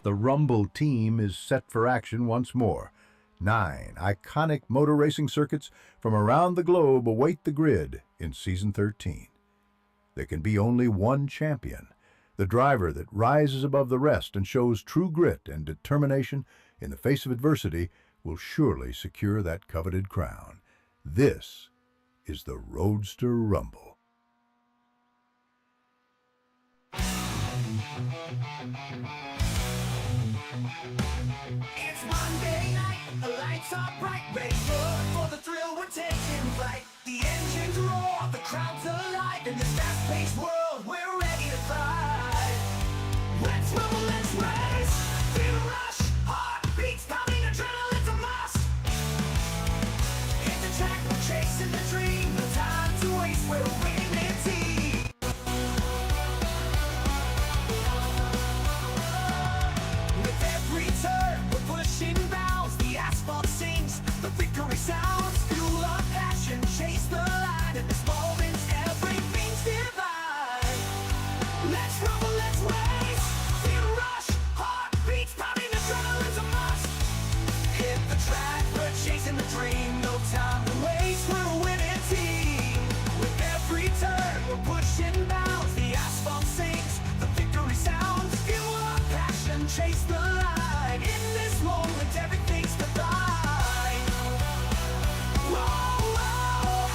The Rumble team is set for action once more. 9 iconic motor racing circuits from around the globe await the grid in Season 13. There can be only one champion, the driver that rises above the rest and shows true grit and determination in the face of adversity will surely secure that coveted crown. This is the Roadster Rumble. It's Monday night, the lights are bright, ready for the thrill, we're taking flight. The engines roar, the crowd's alive, in this fast-paced world, we're ready to fly. Let's rumble, let's race, feel the rush, heartbeats pounding, adrenaline's a must. Hit the track, we're chasing the dream, no time to waste, we're a winning team. With every turn, we're pushing bounds, the asphalt sings, the victory sounds. Fuel our passion, chase the line, in this moment, everything's divine. Let's rumble, let's race, feel the rush, heartbeats pounding, adrenaline's a must. Hit the track, we're chasing the dream, no time to waste, we're a winning team. With every turn, we're pushing bounds, the asphalt sings, the victory sounds. Fuel our passion, chase the line, in this moment, everything's divine. Whoa, whoa.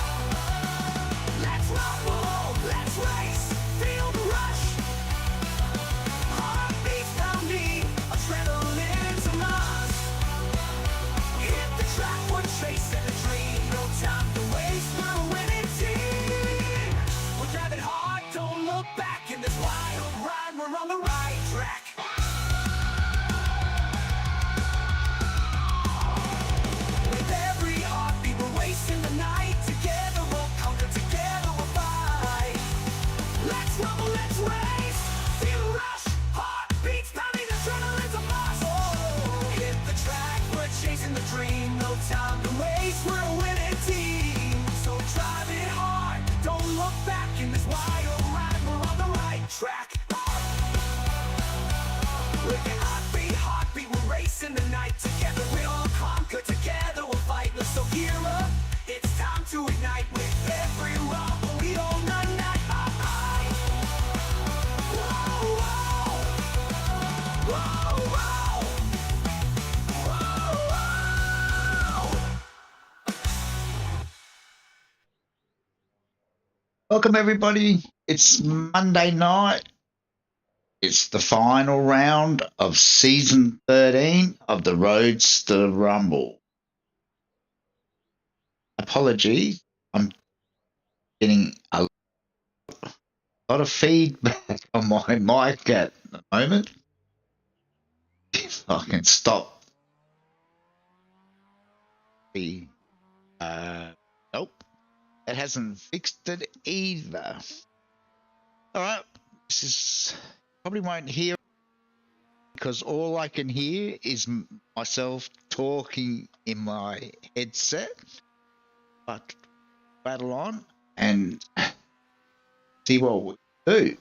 Let's rumble, let's race, feel the rush, heartbeats pounding, adrenaline's a must. Hit the track, we're chasing a dream, no time to waste, we're a winning team. We're driving hard, don't look back, in this wild ride, we're on the right track. With every heartbeat, we're racing the night, together we'll conquer, together we'll fight. Let's rumble, let's race, feel the rush, heartbeats pounding, adrenaline's a must. Hit the track, we're chasing the dream, no time to waste, we're a winning team. So drive it hard, don't look back, in this wild ride, we're on the right track. With your heartbeat, heartbeat, we're racing the night, together we'll conquer, together we'll fight. So gear up, it's time to ignite, with every rumble we own the night. Whoa, whoa. Whoa, whoa. Whoa, whoa. Welcome everybody. It's Monday night. It's the final round of season 13 of the Roadster Rumble. Apologies, I'm getting a lot of feedback on my mic at the moment. If I can stop the nope. It hasn't fixed it either. Alright, this is probably won't hear because all I can hear is myself talking in my headset. But battle on and see what we do.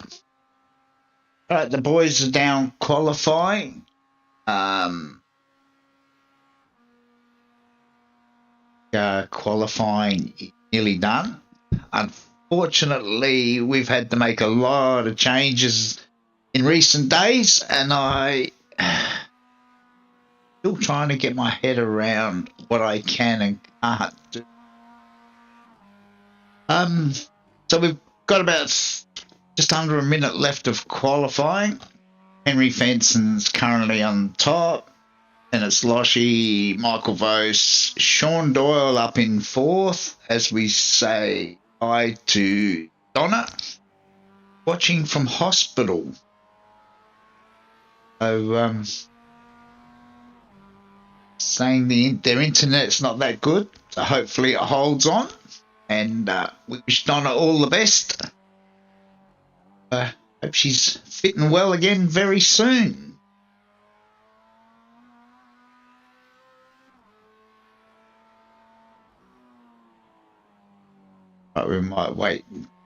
Alright, the boys are down qualifying. Qualifying is nearly done. Unfortunately, we've had to make a lot of changes in recent days, and I still trying to get my head around what I can and can't do. So we've got about just under a minute left of qualifying. Henry Fenson's currently on top, and it's Loshy, Michael Vos, Sean Doyle up in fourth as we say hi to Donna, watching from hospital. So saying their internet's not that good, so hopefully it holds on. And we wish Donna all the best. Hope she's fitting well again very soon. But we might wait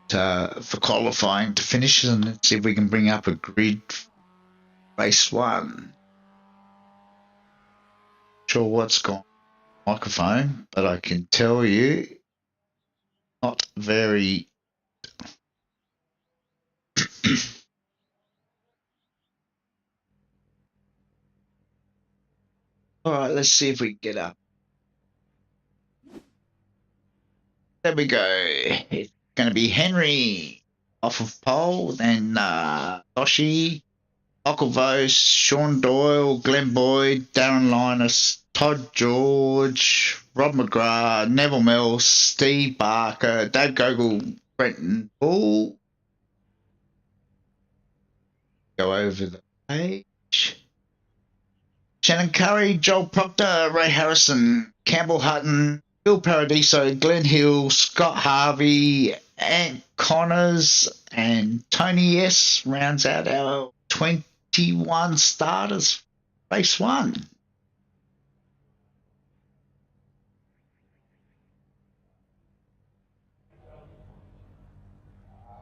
for qualifying to finish and see if we can bring up a grid race one. Sure what's gone on the microphone, but I can tell you, not very. All right, let's see if we can get up. There we go. It's going to be Henry off of pole, then Toshi, Michael Vose, Sean Doyle, Glenn Boyd, Darren Linus, Todd George, Rob McGrath, Neville Mills, Steve Barker, Dave Gogol, Brenton Bull. Go over the page. Shannon Curry, Joel Proctor, Ray Harrison, Campbell Hutton, Bill Paradiso, Glenn Hill, Scott Harvey, Ant Connors, and Tony S. rounds out our 21 starters. Race 1.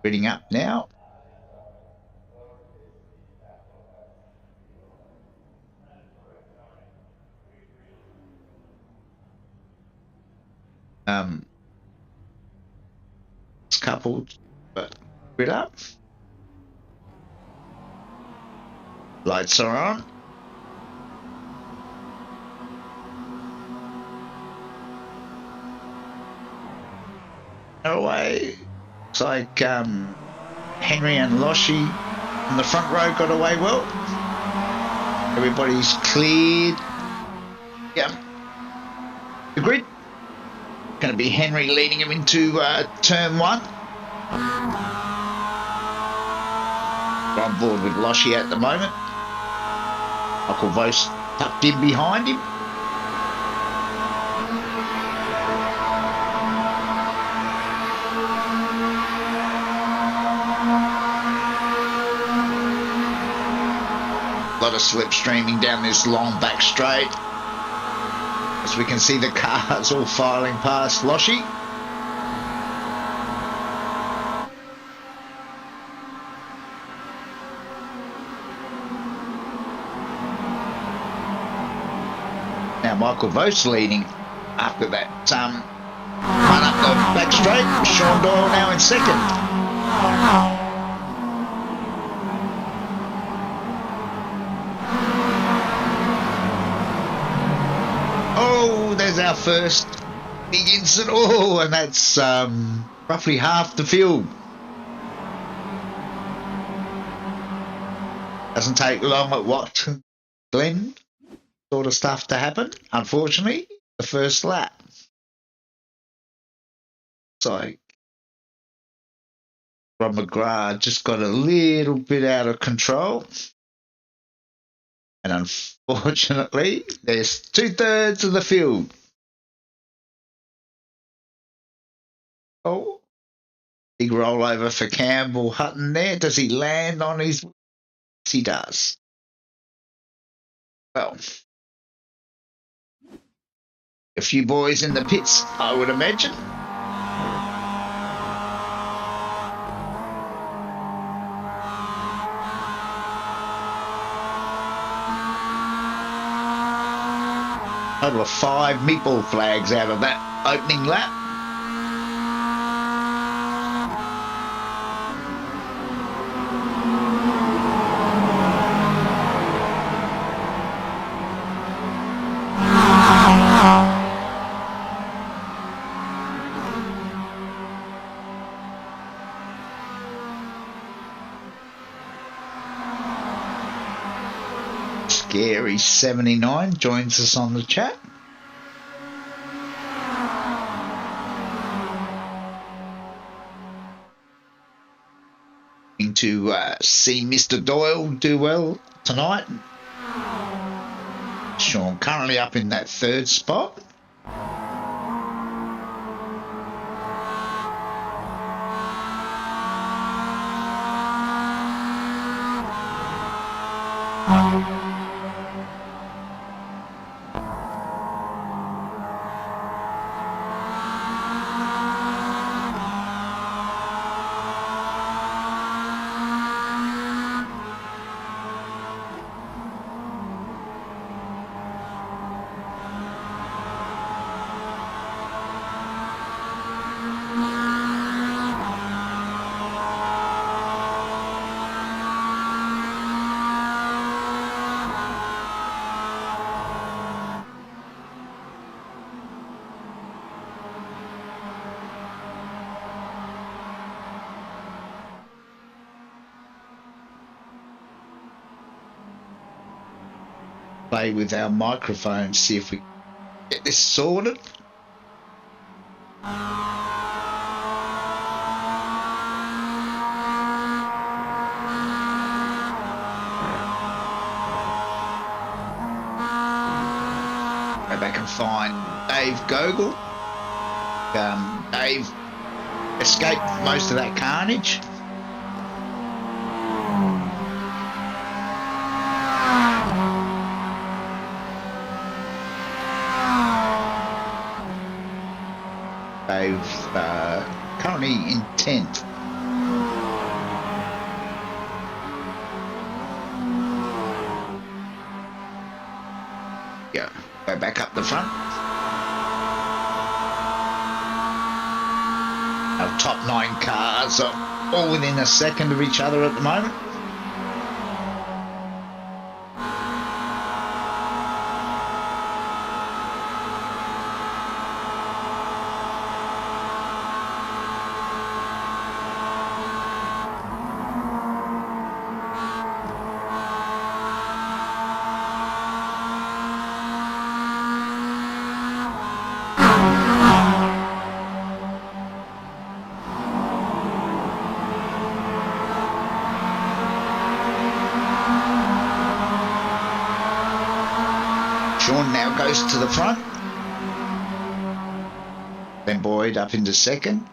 Reading up now. It's coupled, but read up. Lights are on. Away. Looks like Henry and Loshi in the front row got away well. Everybody's cleared. Yep. The grid. Going to be Henry leading him into turn 1. We're on board with Loshi at the moment. Michael Vose tucked in behind him. A lot of slipstreaming down this long back straight. As we can see the cars all filing past Loshi. Now Michael Vose leading after that run up the back straight. Sean Doyle now in second. Oh, there's our first big incident. Oh, and that's roughly half the field. Doesn't take long at Watkins, Glen sort of stuff to happen, unfortunately, the first lap. So Rob McGrath just got a little bit out of control. And unfortunately, there's 2/3 of the field. Oh, big rollover for Campbell Hutton there. Does he land on his... Yes, he does. Well, a few boys in the pits, I would imagine. Total of 5 meatball flags out of that opening lap. Scary 79 joins us on the chat. To see Mr. Doyle do well tonight. Sean currently up in that 3rd spot. play with our microphone, see if we can get this sorted. Go back and find Dave Gogol. Dave escaped most of that carnage. Dave's currently in 10th. Go back up the front. Our top 9 cars are all within a second of each other at the moment. Sean now goes to the front. Then Boyd up into second.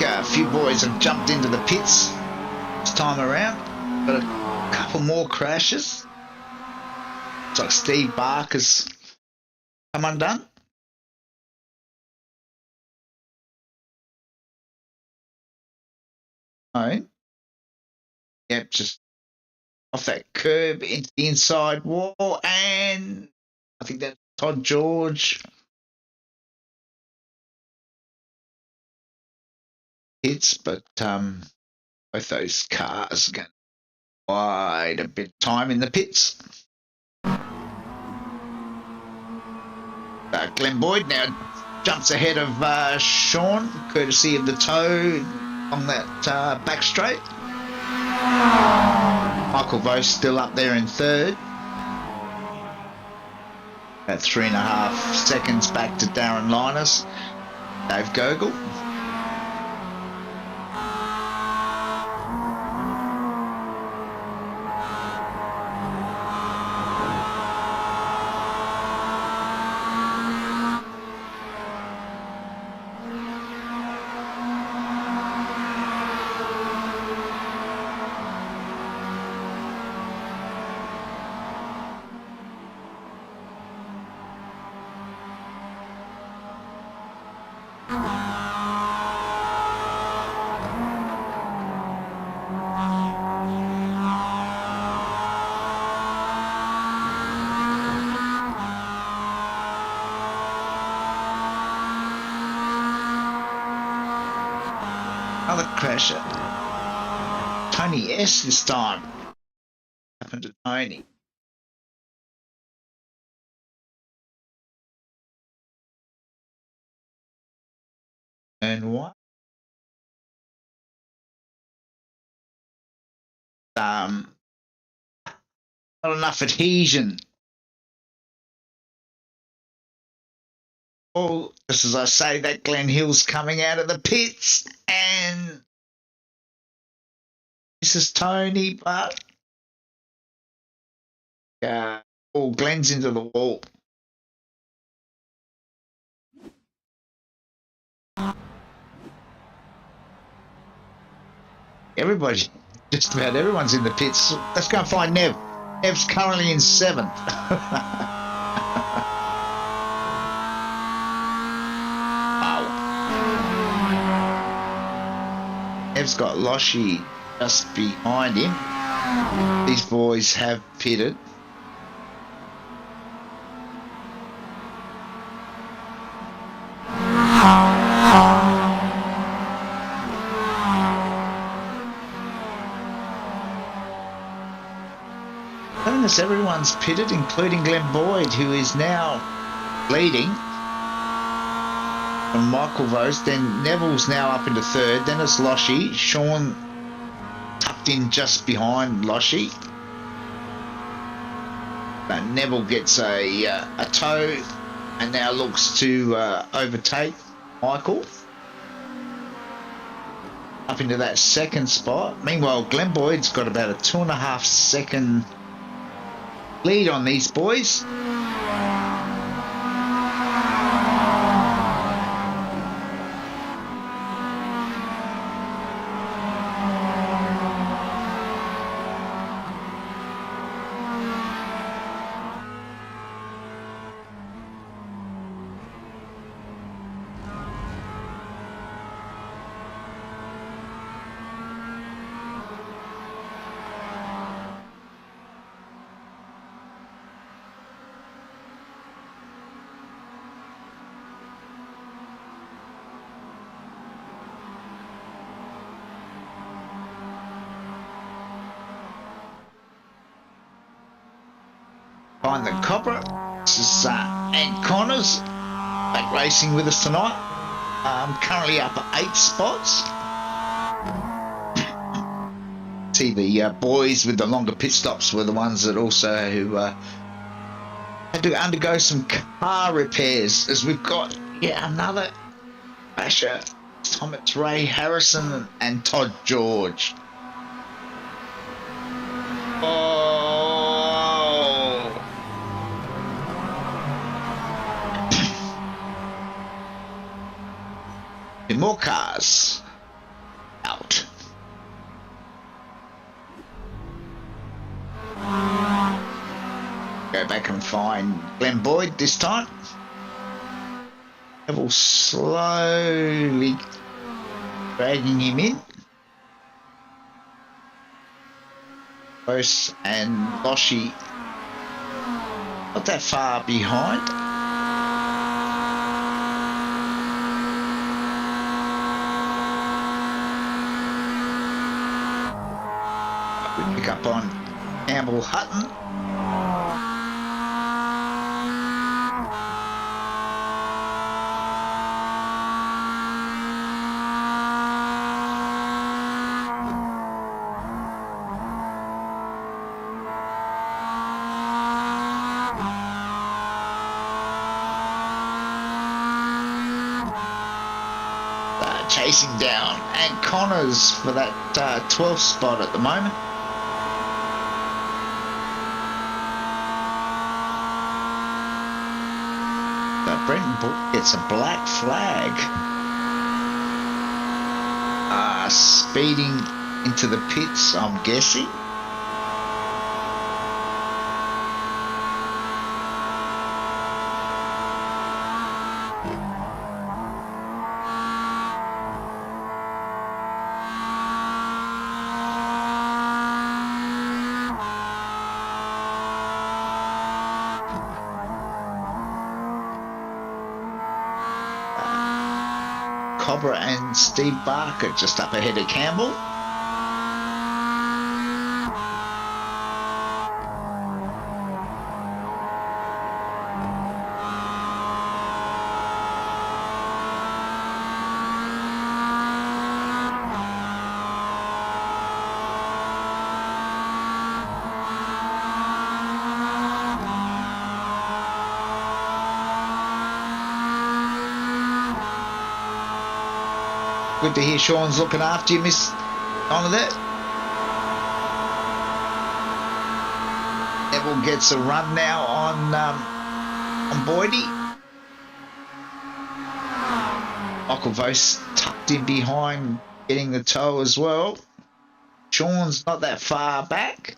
A few boys have jumped into the pits this time around. Got a couple more crashes. Looks like Steve Barker's come undone. Oh, yep, just off that curb into the inside wall, and I think that's Todd George. Hits, but both those cars get quite a bit of time in the pits. Glen Boyd now jumps ahead of Sean, courtesy of the toe on that back straight. Michael Vose still up there in third. About 3.5 seconds back to Darren Linus. Dave Gogol. Another crasher. Tony S this time. Happened to Tony. And what? Not enough adhesion. Oh, just as I say that, Glen Hill's coming out of the pits, and this is Tony, but Oh, Glen's into the wall. Everybody, just about everyone's in the pits. Let's go and find Nev. Nev's currently in 7th. Wow. Nev's got Loshy just behind him. These boys have pitted. Everyone's pitted, including Glen Boyd, who is now leading from Michael Vose. Then Neville's now up into 3rd. Then it's Loshy. Sean tucked in just behind Loshy. Neville gets a toe and now looks to overtake Michael up into that 2nd spot. Meanwhile, Glen Boyd's got about a 2.5 second lead on these boys. Find the Copper. This is Ant Connors back racing with us tonight. Currently up at 8 spots. See, the boys with the longer pit stops were the ones that also who had to undergo some car repairs, as we've got another crasher. This time it's Ray Harrison and Todd George. More cars out. Go back and find Glen Boyd this time. Neville slowly dragging him in. Close and Loshy not that far behind. Pick up on Campbell Hutton. Chasing down and Connors for that 12th spot at the moment. Brenton gets a black flag. Speeding into the pits, I'm guessing. Cobra and Steve Barker just up ahead of Campbell. Good to hear Sean's looking after you, Miss Honor that. Neville gets a run now on Boydie. Michael Vose tucked in behind, getting the toe as well. Sean's not that far back.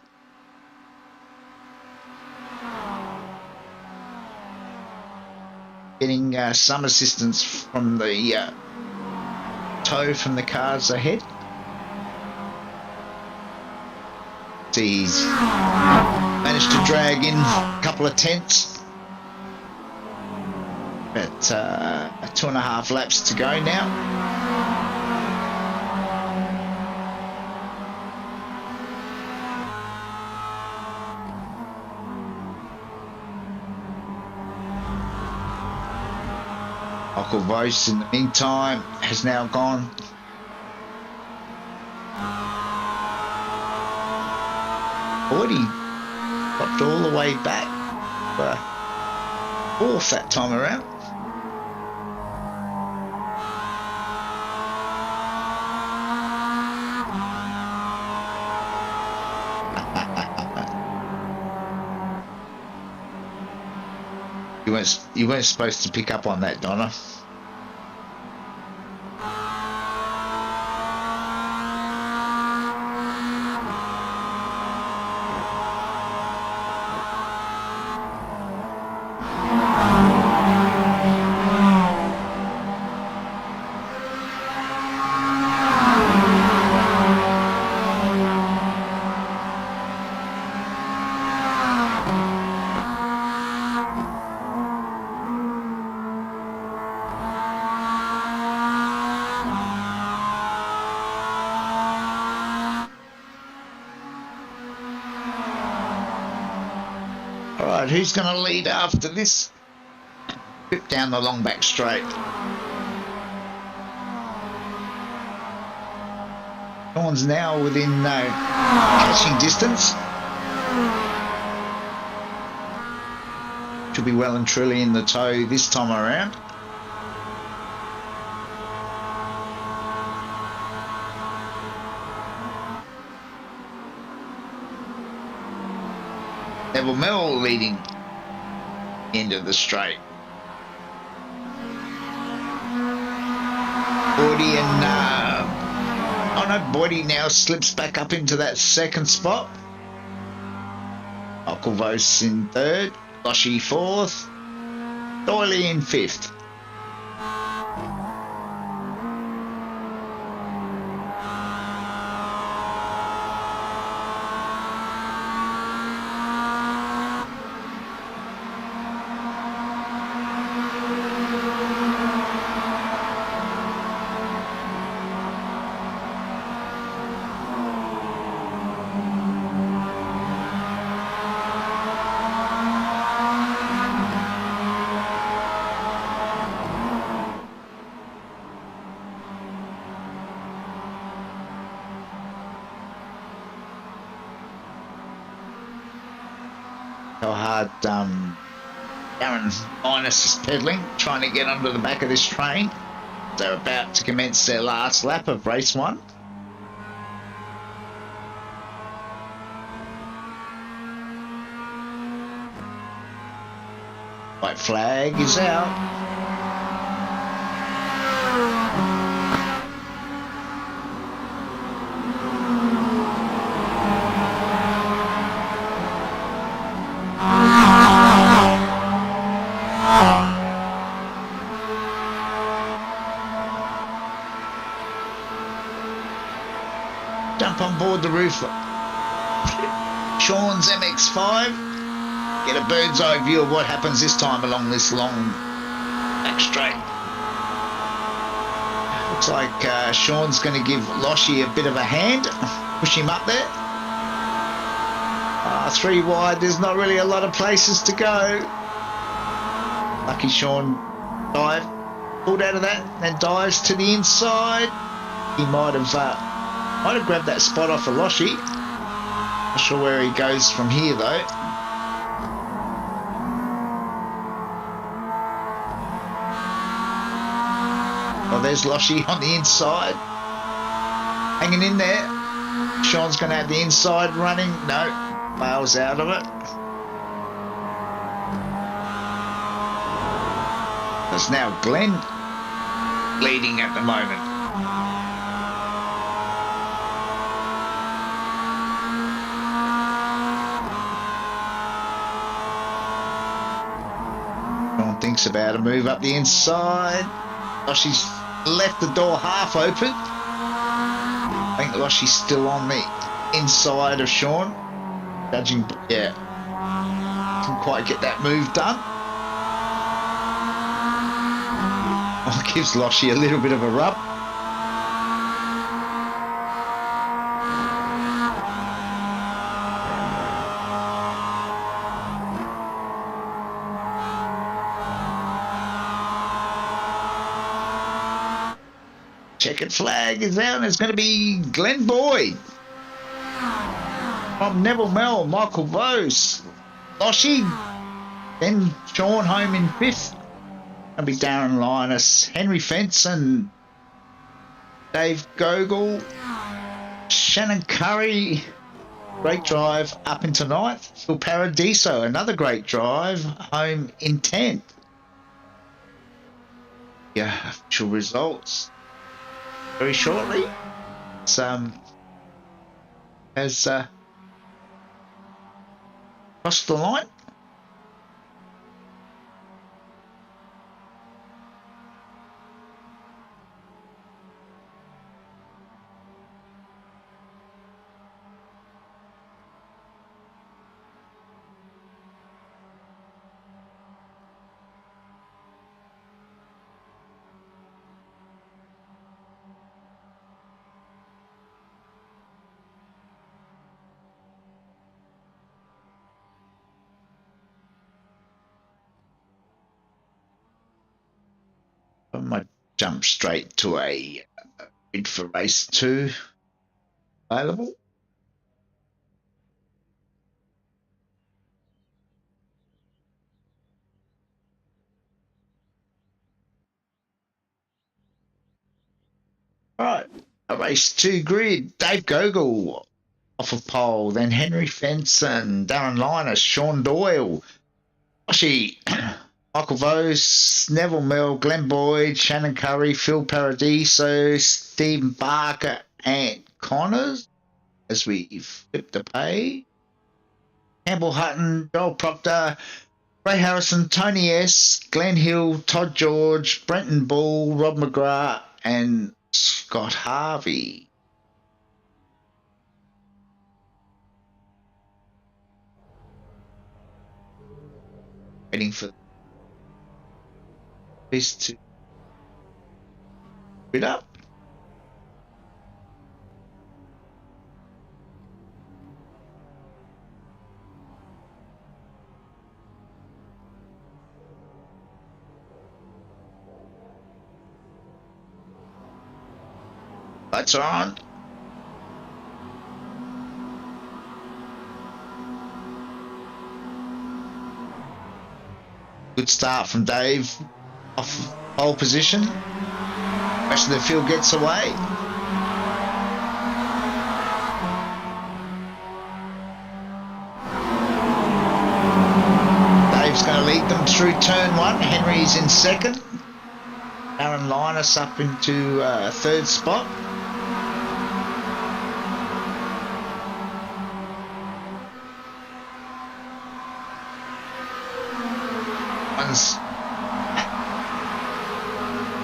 Getting some assistance from the toe from the cars ahead. He's managed to drag in a couple of tenths. But 2.5 laps to go now. Michael Vose in the meantime has now gone Boydie dropped all the way back for fourth that time around. You weren't supposed to pick up on that, Donna. Who's going to lead after this? Trip down the long back straight. Sean's now within catching distance. Should be well and truly in the tow this time around. Neville Mel leading end of the straight. Boydie and oh no, Boydie now slips back up into that second spot. Michael Vose in third, Loshy fourth, Doyley in fifth. How hard Darren Minus is pedalling, trying to get under the back of this train. They're about to commence their last lap of race 1. White flag is out. Jump on board the roof. Sean's MX-5. Get a bird's eye view of what happens this time along this long back straight. Looks like Sean's going to give Loshy a bit of a hand. Push him up there. 3 wide, there's not really a lot of places to go. Lucky Sean pulled out of that, then dives to the inside. He might have grabbed that spot off of Loshy. Not sure where he goes from here though. Well, there's Loshy on the inside. Hanging in there. Sean's going to have the inside running. No, bails out of it. It's now Glen leading at the moment. Sean thinks about a move up the inside. Loshie's left the door half open. I think Loshie's still on the inside of Sean. Judging, yeah. Didn't quite get that move done. Oh, gives Loshie a little bit of a rub. Checkered flag is out and it's going to be Glen Boyd. From Neville Mel, Michael Vose, Loshie, then Sean home in 5th. That'll be Darren Linus, Henry Fenson, Dave Gogol, Shannon Curry, great drive up into 9th. Phil Paradiso, another great drive, home in 10th. Yeah, official results very shortly. It's has crossed the line. I might jump straight to a bid for race 2 available. All right, a race 2 grid. Dave Gogol off of pole, then Henry Fenson, Darren Linus, Sean Doyle, Loshie, Michael Vose, Neville Mill, Glen Boyd, Shannon Curry, Phil Paradiso, Stephen Barker, and Connors as we flip the page. Campbell Hutton, Joel Proctor, Ray Harrison, Tony S., Glenn Hill, Todd George, Brenton Bull, Rob McGrath, and Scott Harvey. Waiting for this to bid up. Lights are on. Good start from Dave off pole position. Rest of the field gets away. Dave's going to lead them through turn 1. Henry's in 2nd. Aaron Linus up into 3rd spot.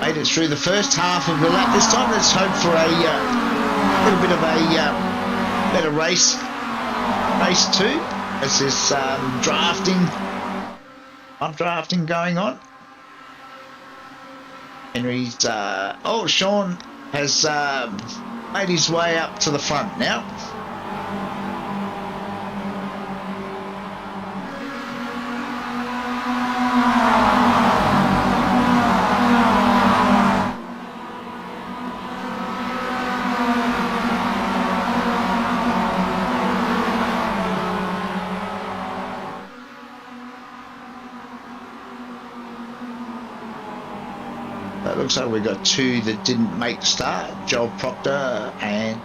Made it through the first half of the lap this time. Let's hope for a little bit of a better race 2 as this drafting going on. Henry's Sean has made his way up to the front now. Looks like we got 2 that didn't make the start. Joel Proctor and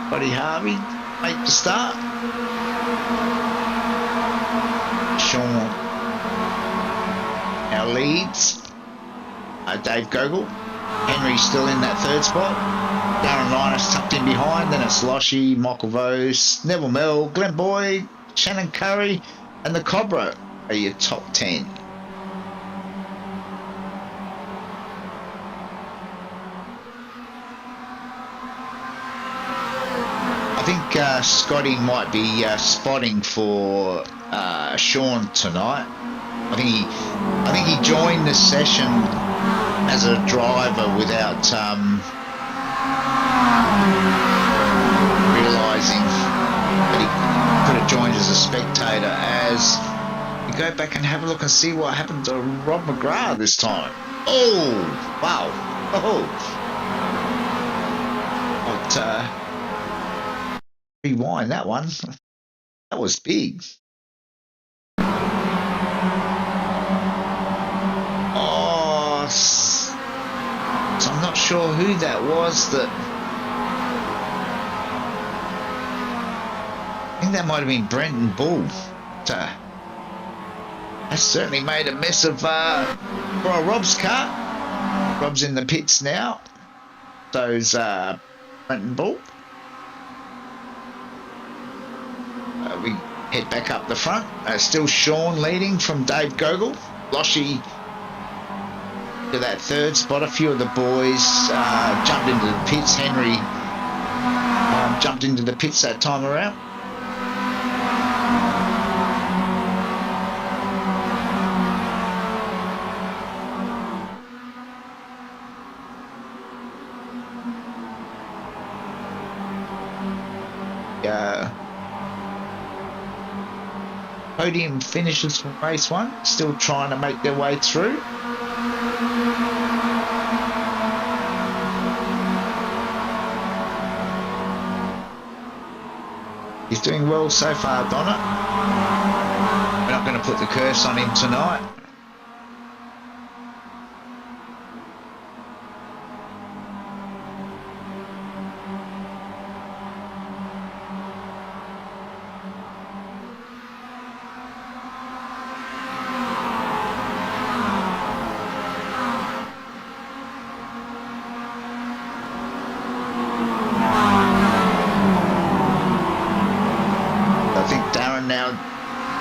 Buddy Harvey make the start. Sean leads Dave Gogol. Henry still in that third spot. Darren Linus tucked in behind. Then it's Loshy, Michael Vose, Neville Mell, Glen Boyd, Shannon Curry, and the Cobra are your top 10. I think Scotty might be spotting for Sean tonight. I think he joined the session as a driver without realising that he could have joined as a spectator. As you go back and have a look and see what happened to Rob McGrath this time. Oh, wow. Oh. But, rewind that one. That was big. Oh, so I'm not sure who that was. I think that might have been Brenton Bull. But, that certainly made a mess of Rob's car. Rob's in the pits now. So's Brenton Bull. We head back up the front. Still Sean leading from Dave Gogol. Loshy to that third spot. A few of the boys jumped into the pits. Henry jumped into the pits that time around. Podium finishes from race 1, still trying to make their way through. He's doing well so far, Donna. We're not going to put the curse on him tonight.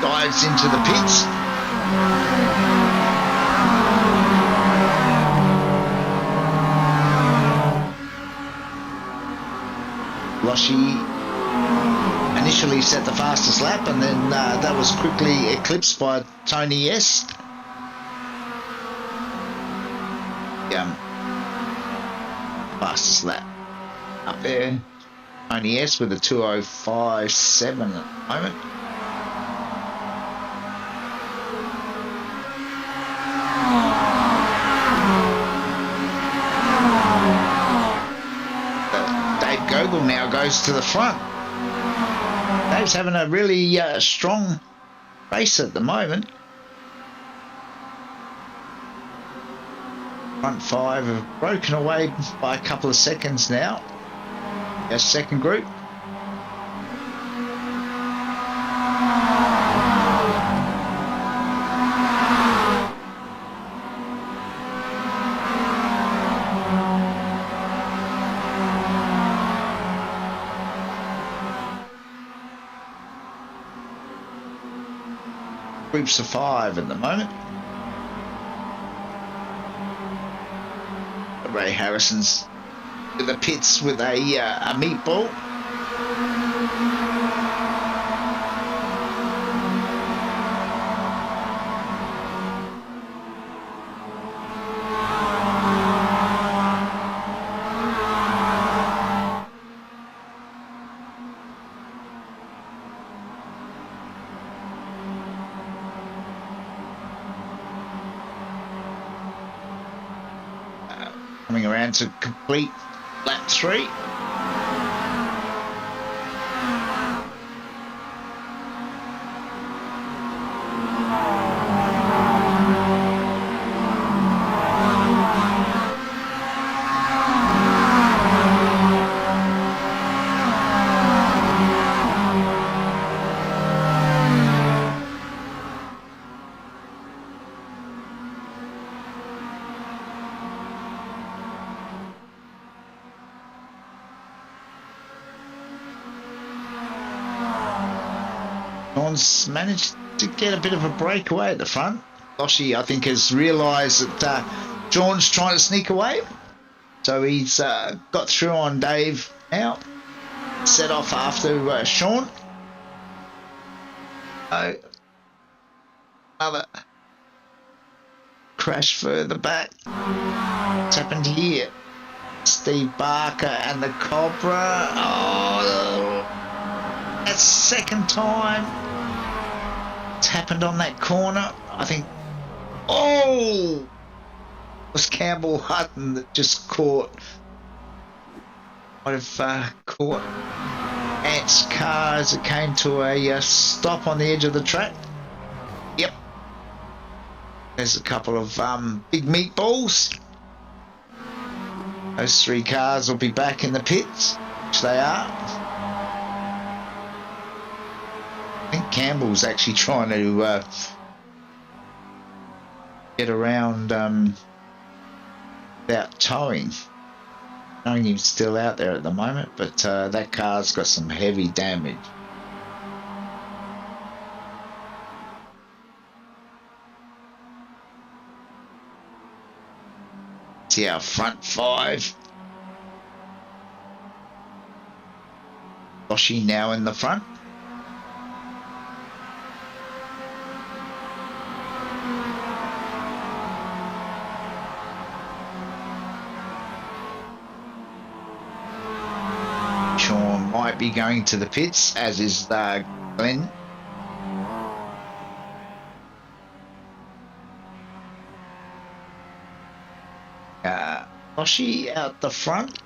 Dives into the pits. Loshy initially set the fastest lap, and then that was quickly eclipsed by Tony S. Fastest lap up there. Tony S with a 2:05.7 at the moment. Gogol now goes to the front. Dave's having a really strong race at the moment. Front 5 have broken away by a couple of seconds now. Our second group. Groups of 5 at the moment. Ray Harrison's in the pits with a meatball. Coming around to complete lap 3. Sean's managed to get a bit of a breakaway at the front. Loshi, I think, has realised that Sean's trying to sneak away. So he's got through on Dave now. Set off after Sean. Another crash further back. What's happened here? Steve Barker and the Cobra. Oh, that's second time it's happened on that corner. I think. Oh, it was Campbell Hutton that just caught. Might have caught Ant's car as it came to a stop on the edge of the track. Yep. There's a couple of big meatballs. Those three cars will be back in the pits, which they are. I think Campbell's actually trying to get around without towing. Knowing he's still out there at the moment, but that car's got some heavy damage. See our front five. Loshi now in the front. Sean might be going to the pits, as is Glen. Loshi out the front,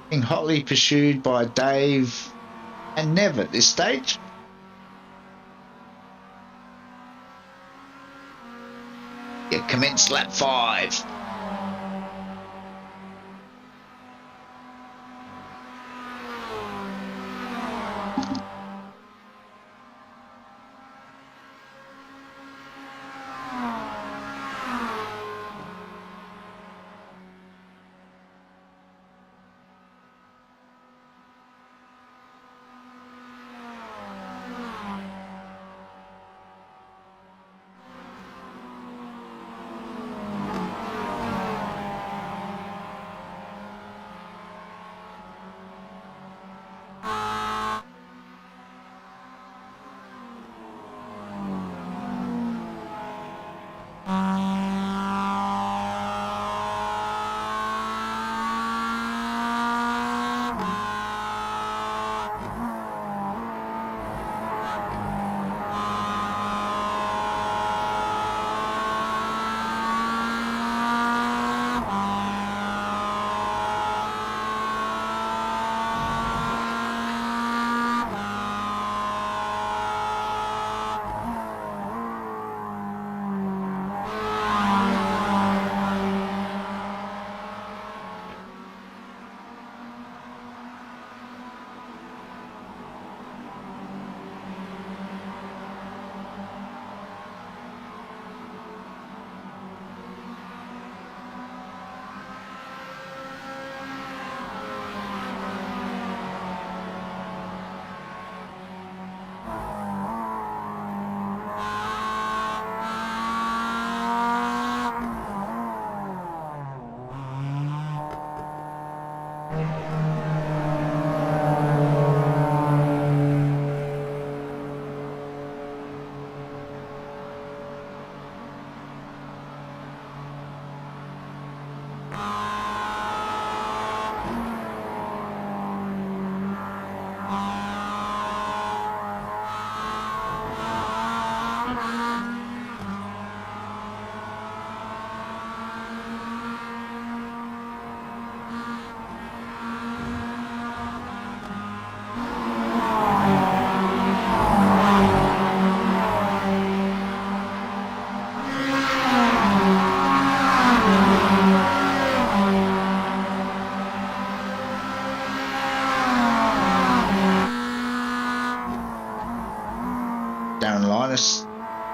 being hotly pursued by Dave and Nev at this stage. Yeah, commence lap 5.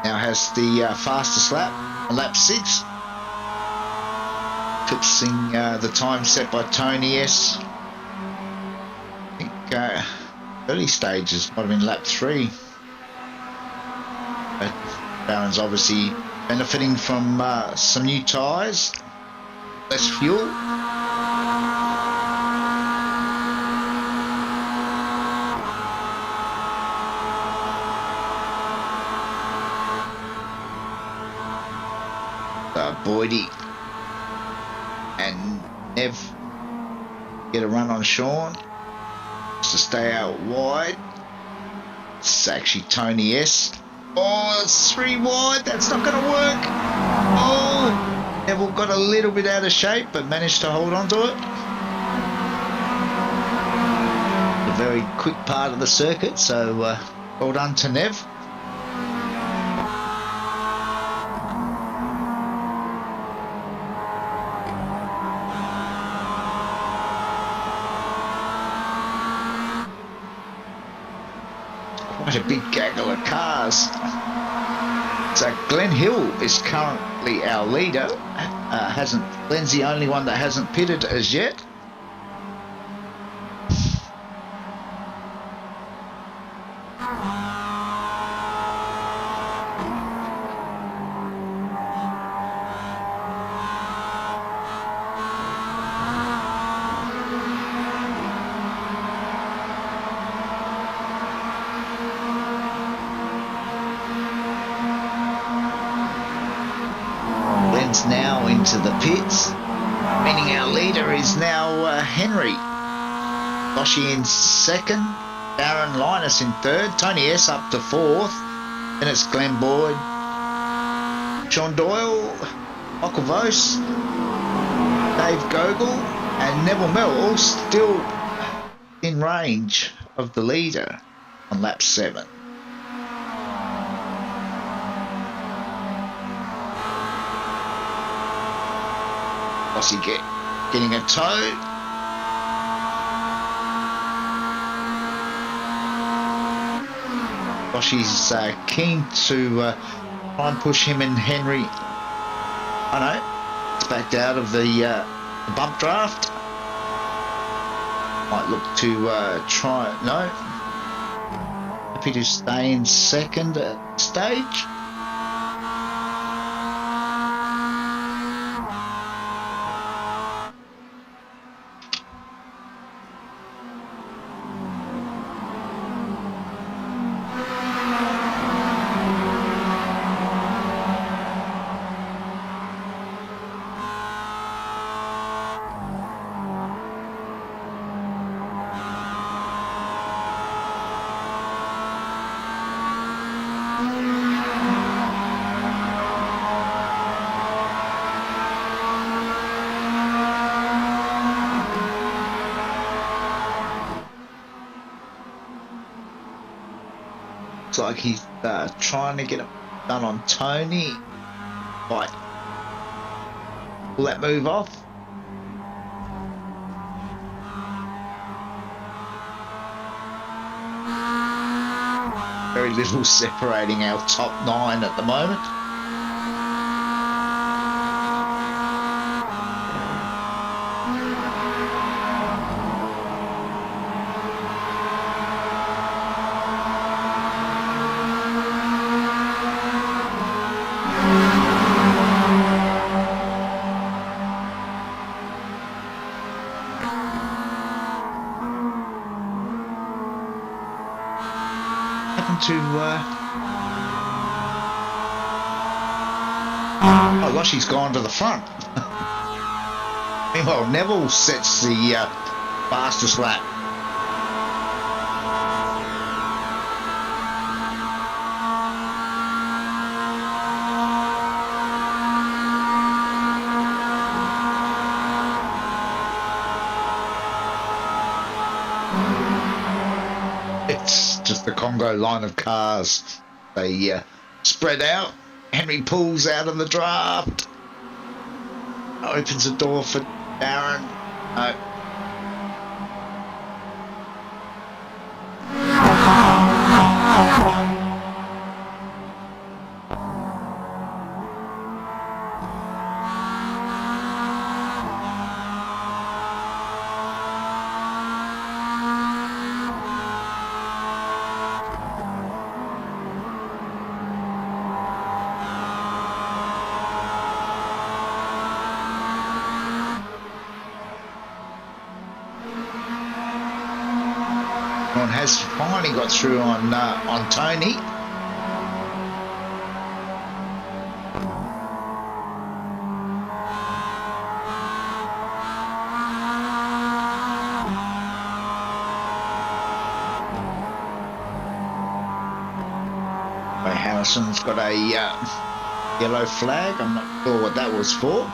Now has the fastest lap on lap 6, eclipsing the time set by Tony S. I think early stages, might have been lap 3. But Darren's obviously benefiting from some new tyres, less fuel. Boydie and Nev get a run on Sean just to stay out wide. It's actually Tony S. Oh, it's 3 wide. That's not going to work. Oh, Neville got a little bit out of shape but managed to hold on to it. A very quick part of the circuit, so well done to Nev. Quite a big gaggle of cars. So Glen Hill is currently our leader. Glen's the only one that hasn't pitted as yet. Now into the pits, meaning our leader is now Henry. Boshi in second, Darren Linus in third, Tony S up to fourth, then it's Glenn Boyd, Sean Doyle, Michael Vos, Dave Gogol and Neville Mell all still in range of the leader on lap 7. Bossy getting a toe. Bossy's keen to try and push him and Henry. Oh no, it's backed out of the bump draft. Might look to try it. No. Happy to stay in second stage. Looks like he's trying to get it done on Tony. Right. Will that move off? Very little separating our top 9 at the moment. Oh gosh, he's gone to the front. Meanwhile, Neville sets the fastest lap. It's just the Congo line of cars. They spread out. Henry pulls out of the draft. Opens the door for Darren. No. Sean has finally got through on Tony. Harrison's got a yellow flag. I'm not sure what that was for.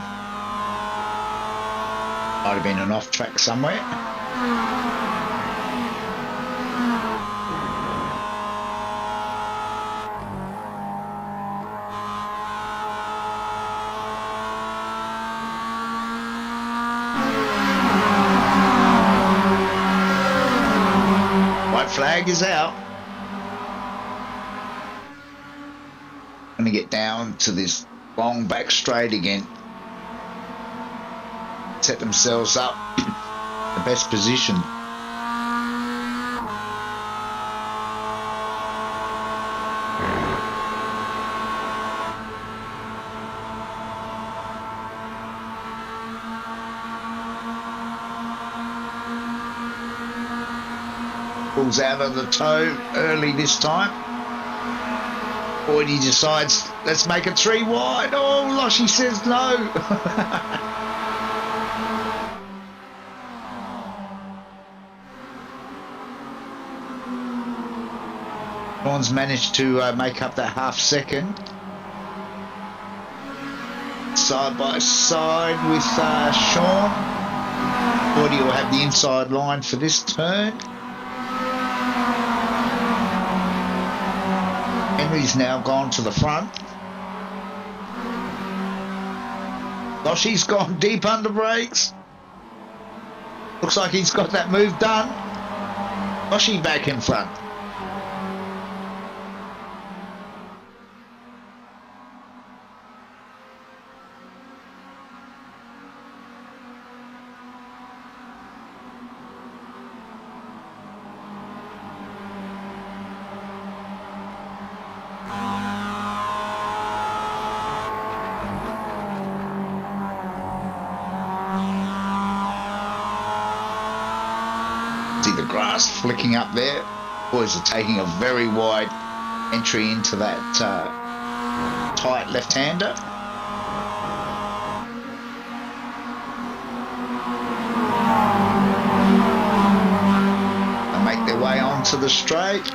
Might have been an off track somewhere. White flag is out. Going to get down to this long back straight again. Set themselves up the best position. Pulls out of the toe early this time. Boydie decides, let's make it 3 wide. Oh, Loshy says no. Sean's managed to make up that half second. Side by side with Sean. Boydie will have the inside line for this turn. Henry's now gone to the front. Loshy's gone deep under brakes. Looks like he's got that move done. Loshy back in front. See the grass flicking up there. Boys are taking a very wide entry into that tight left-hander. They make their way onto the straight.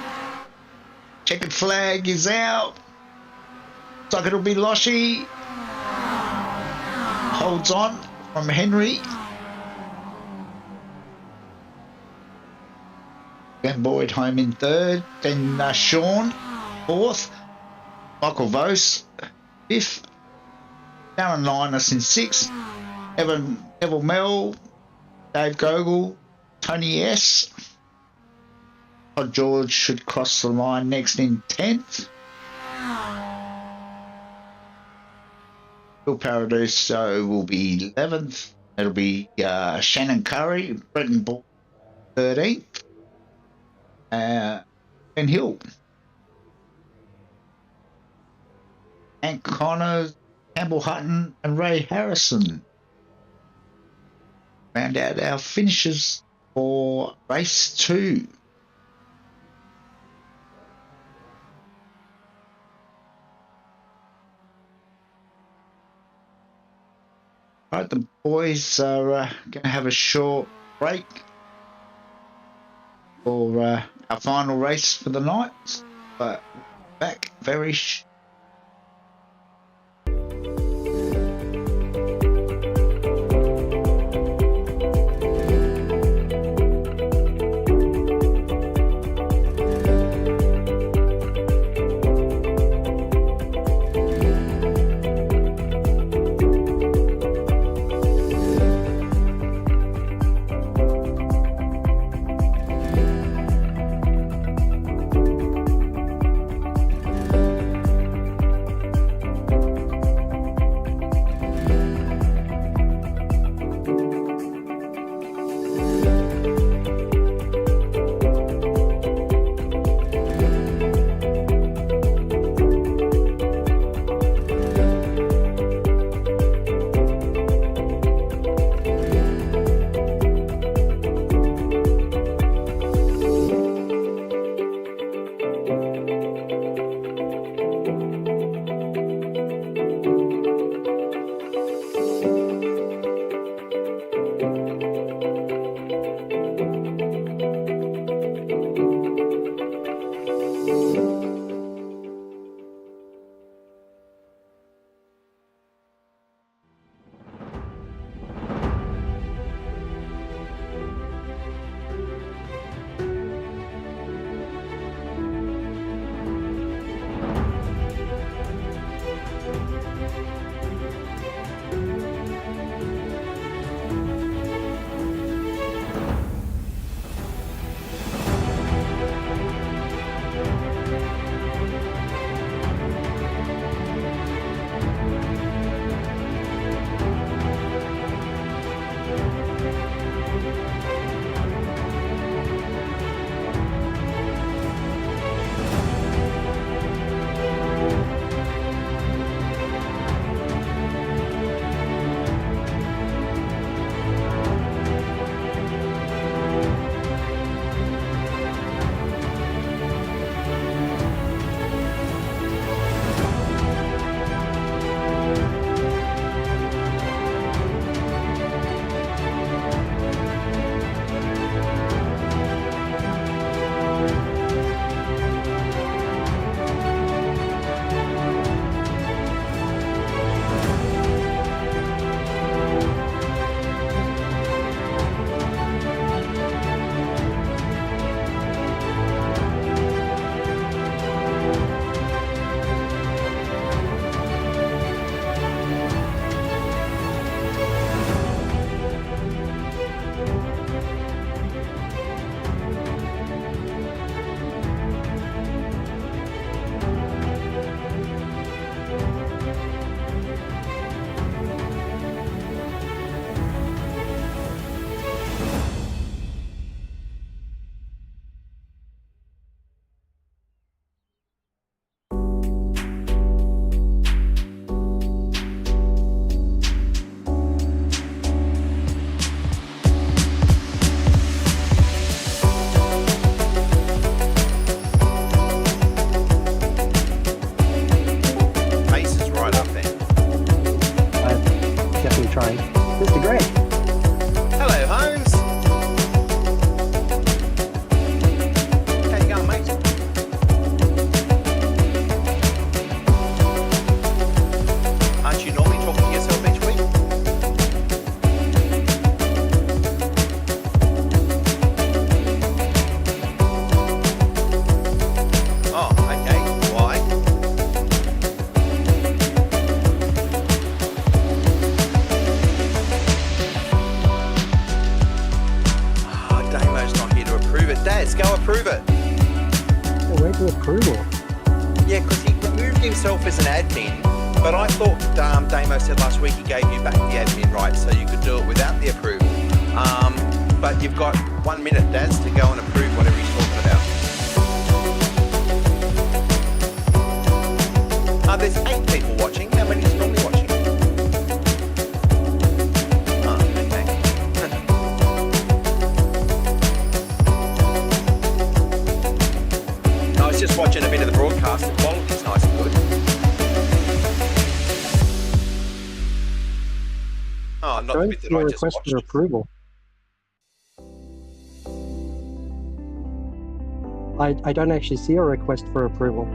Checkered flag is out. Looks like it'll be Loshy. Holds on from Henry. Glen Boyd home in third, then Sean fourth, Michael Vose fifth, Darren Linus in sixth, Neville Mell, Dave Gogol, Tony S. Todd George should cross the line next in 10th. Phil Paradiso will be 11th. It'll be Shannon Curry, Bretton Ball 13th. Ben Hill, Hank Connors, Campbell Hutton and Ray Harrison round out our finishers for race 2. Right, the boys are going to have a short break for our final race for the night, but back very for approval. Yeah, because he removed himself as an admin, but I thought Damo said last week he gave you back the admin rights so you could do it without the approval. But you've got 1 minute, Daz, to go and approve whatever he's talking about. There's 8 people watching. How many is normally watching? Oh, okay. I was just watching a bit of the broadcast. The quality's nice and good. Oh, not the Don't bit that see a I just request watched. for approval. I don't actually see a request for approval.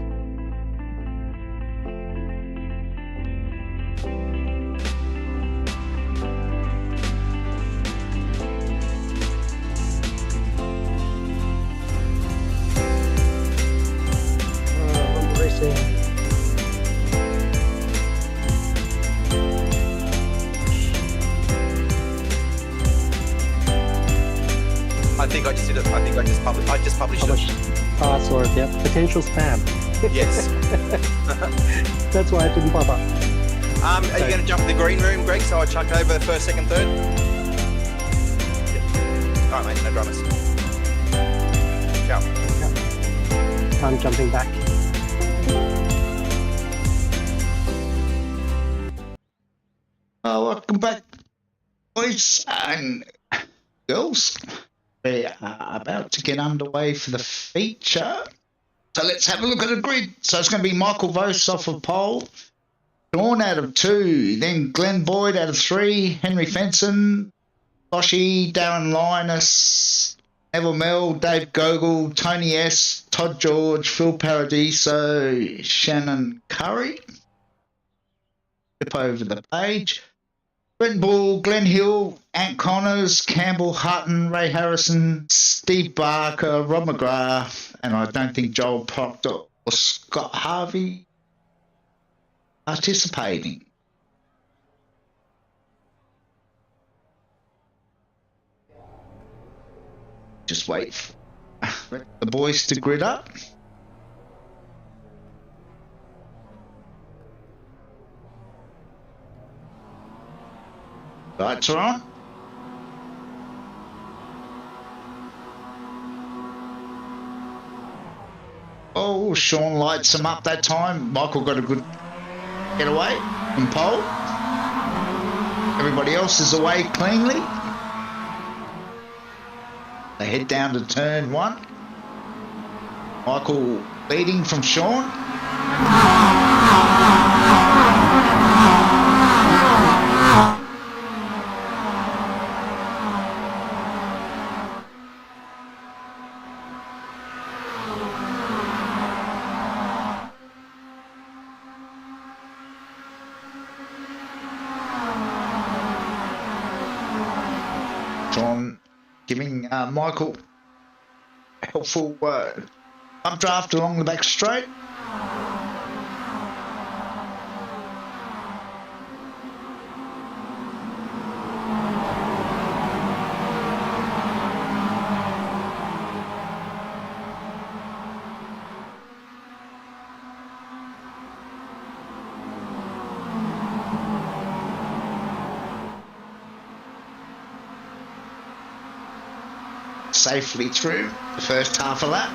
I'm racing. I think I just did it. I think I just published Publish. it. Ah, sorry, yeah. Potential spam. Yes. That's why it didn't pop up. Are you going to jump in the green room, Greg, so I chuck over first, second, third? Yep. All right, mate, no dramas. Ciao. I'm jumping back. Welcome back, boys and girls. We are about to get underway for the feature. So let's have a look at the grid. So it's going to be Michael Vos off of pole, Sean out of 2, then Glen Boyd out of 3, Henry Fenson, Boshi, Darren Linus, Neville Mel, Dave Gogol, Tony S, Todd George, Phil Paradiso, Shannon Curry. Flip over the page. Brent Ball, Glenn Hill, Ant Connors, Campbell Hutton, Ray Harrison, Steve Barker, Rob McGrath, and I don't think Joel Proctor or Scott Harvey participating. Just wait for the boys to grid up. Lights are on. Oh, Sean lights them up that time. Michael got a good getaway from pole. Everybody else is away cleanly. They head down to turn 1. Michael leading from Sean. Sean giving Michael a helpful updraft along the back straight. Safely through the first half of lap.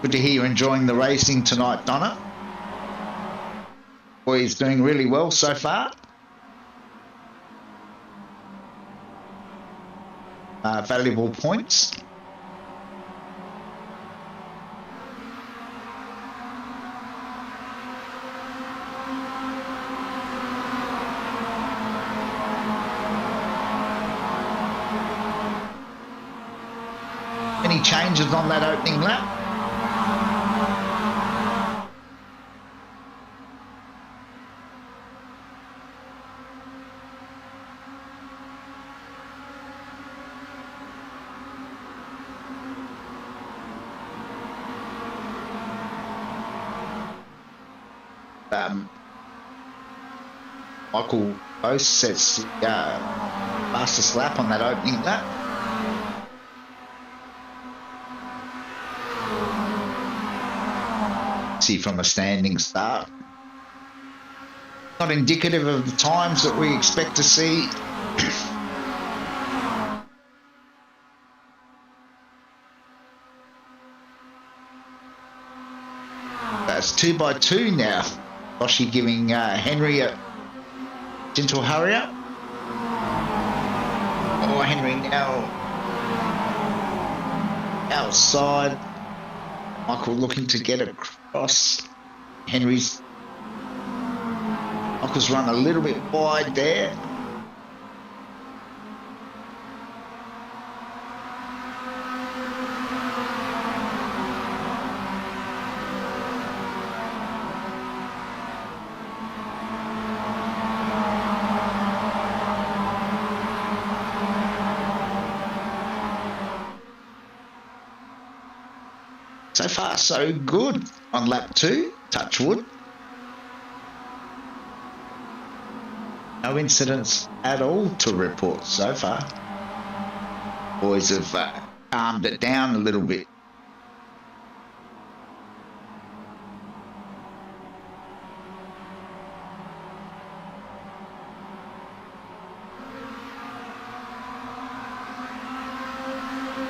Good to hear you're enjoying the racing tonight, Donna. He's doing really well so far. Valuable points. Any changes on that opening lap? Michael both sets the fastest lap on that opening lap. See from a standing start. Not indicative of the times that we expect to see. That's 2 by 2 now. Boshi giving Henry a gentle hurry up. Oh, Henry now outside. Michael looking to get across. Michael's run a little bit wide there. So far, so good on lap 2, touch wood. No incidents at all to report so far. Boys have calmed it down a little bit.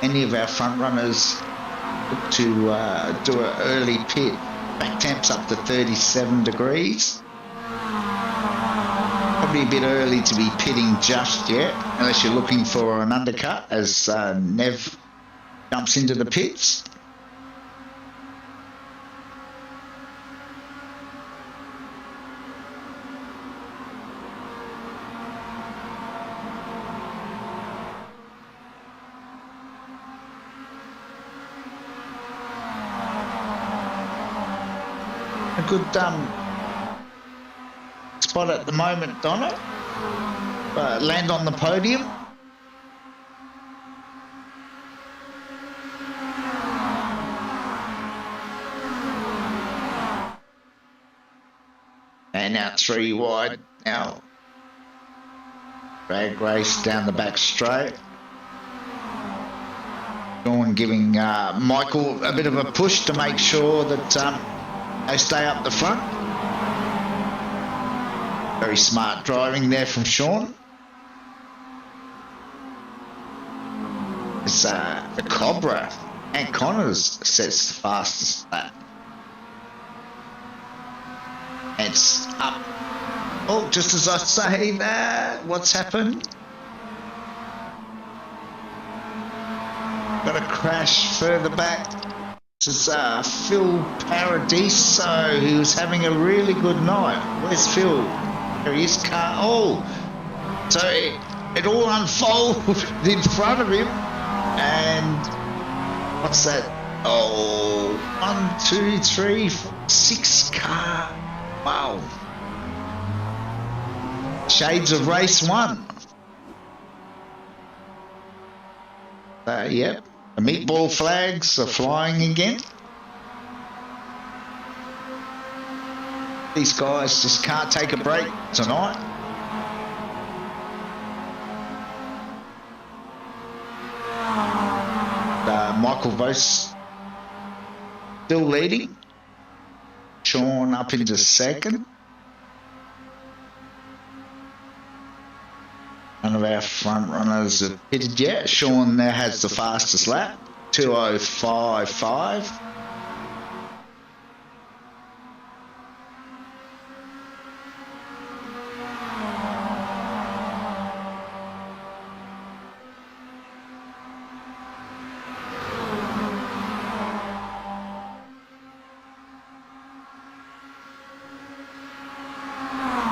Any of our front runners look to do an early pit. Back temps up to 37 degrees. Probably a bit early to be pitting just yet, unless you're looking for an undercut as Nev jumps into the pits. A good spot at the moment, Donna. Land on the podium. And out 3 wide now. Drag race down the back straight. Sean giving Michael a bit of a push to make sure that they stay up the front. Very smart driving there from Sean. It's the Cobra and Connors sets the fastest lap. It's up. Oh, just as I say that, what's happened? Got a crash further back. This is Phil Paradiso, who was having a really good night. Where's Phil? There he is. Oh, so it all unfolded in front of him. And what's that? Oh, 1, 2, 3, 4, 6 car. Wow. Shades of race 1. Yep. The meatball flags are flying again. These guys just can't take a break tonight. Michael Vos still leading. Sean up into second. None of our front runners have pitted yet. Sean now has the fastest lap, 2:05.5.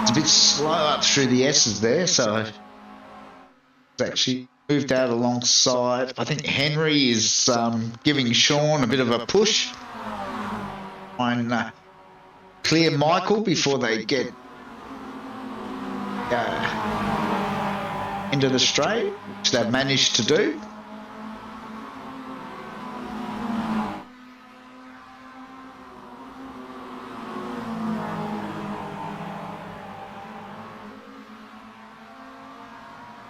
It's a bit slow up through the S's there, so actually moved out alongside. I think Henry is giving Sean a bit of a push on clear Michael before they get into the straight, which they've managed to do.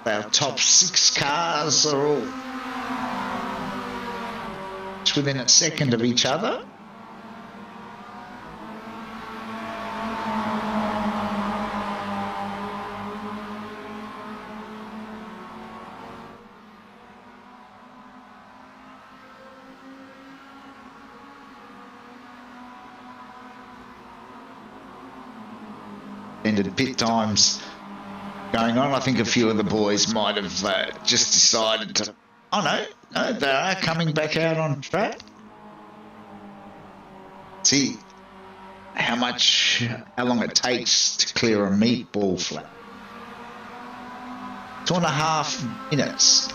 our top 6 cars are all just within a second of each other. Ended pit times going on. I think a few of the boys might have just decided to, oh no, they are coming back out on track. See how long it takes to clear a meatball flat. 2.5 minutes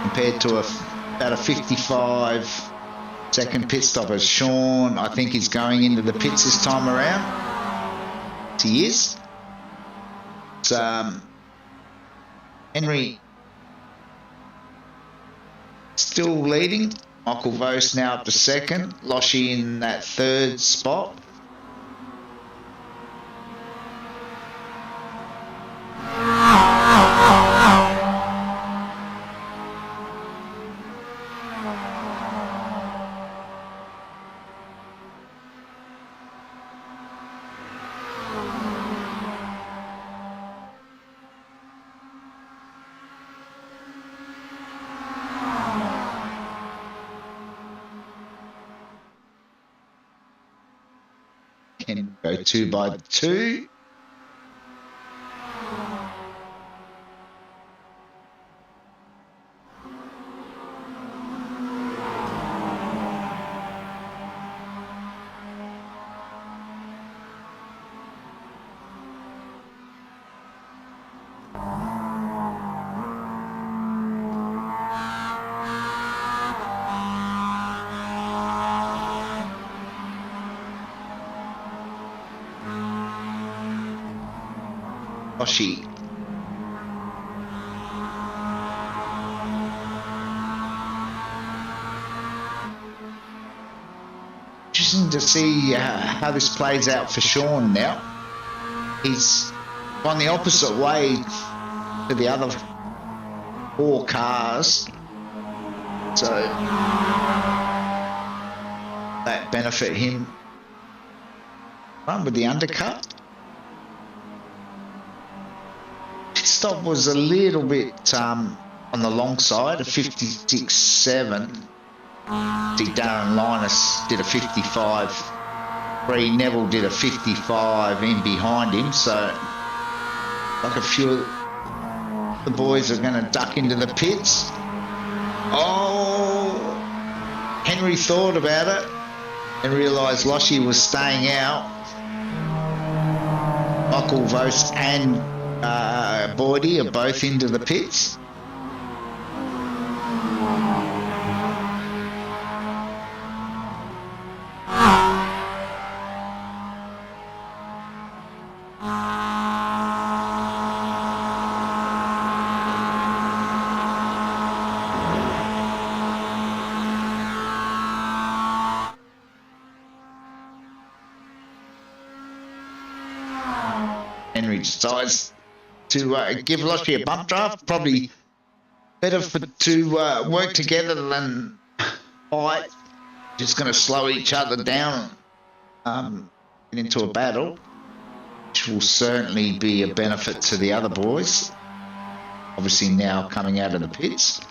compared to about a 55-second pit stop. As Sean, I think, is going into the pits this time around. He is. Henry still leading. Michael Vos now up to second. Loshi in that third spot. Can go 2 by 2. Loshi. Interesting to see how this plays out for Sean now. He's gone the opposite way to the other 4 cars. So that benefit him. Run with the undercut. Stop was a little bit on the long side, a 56.7. Darren Linus did a 55.3. Neville did a 55 in behind him. So, like a few of the boys are going to duck into the pits. Oh, Henry thought about it and realised Loshi was staying out. Michael Vos and Boydie are both into the pits. Henry decides to give Loshi a bump draft. Probably better to work together than fight. Just going to slow each other down into a battle, which will certainly be a benefit to the other boys. Obviously now coming out of the pits.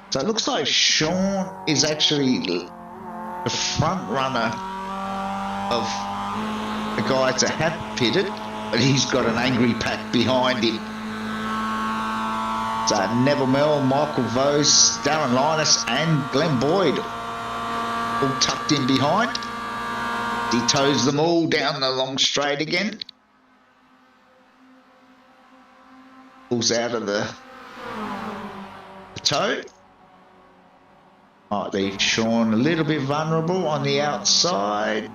So it looks like Sean is actually the front runner of the guys that have pitted, but he's got an angry pack behind him. So Neville Mell, Michael Vos, Darren Linus and Glen Boyd all tucked in behind. He tows them all down the long straight again. Pulls out of the toe. Might leave Sean a little bit vulnerable on the outside.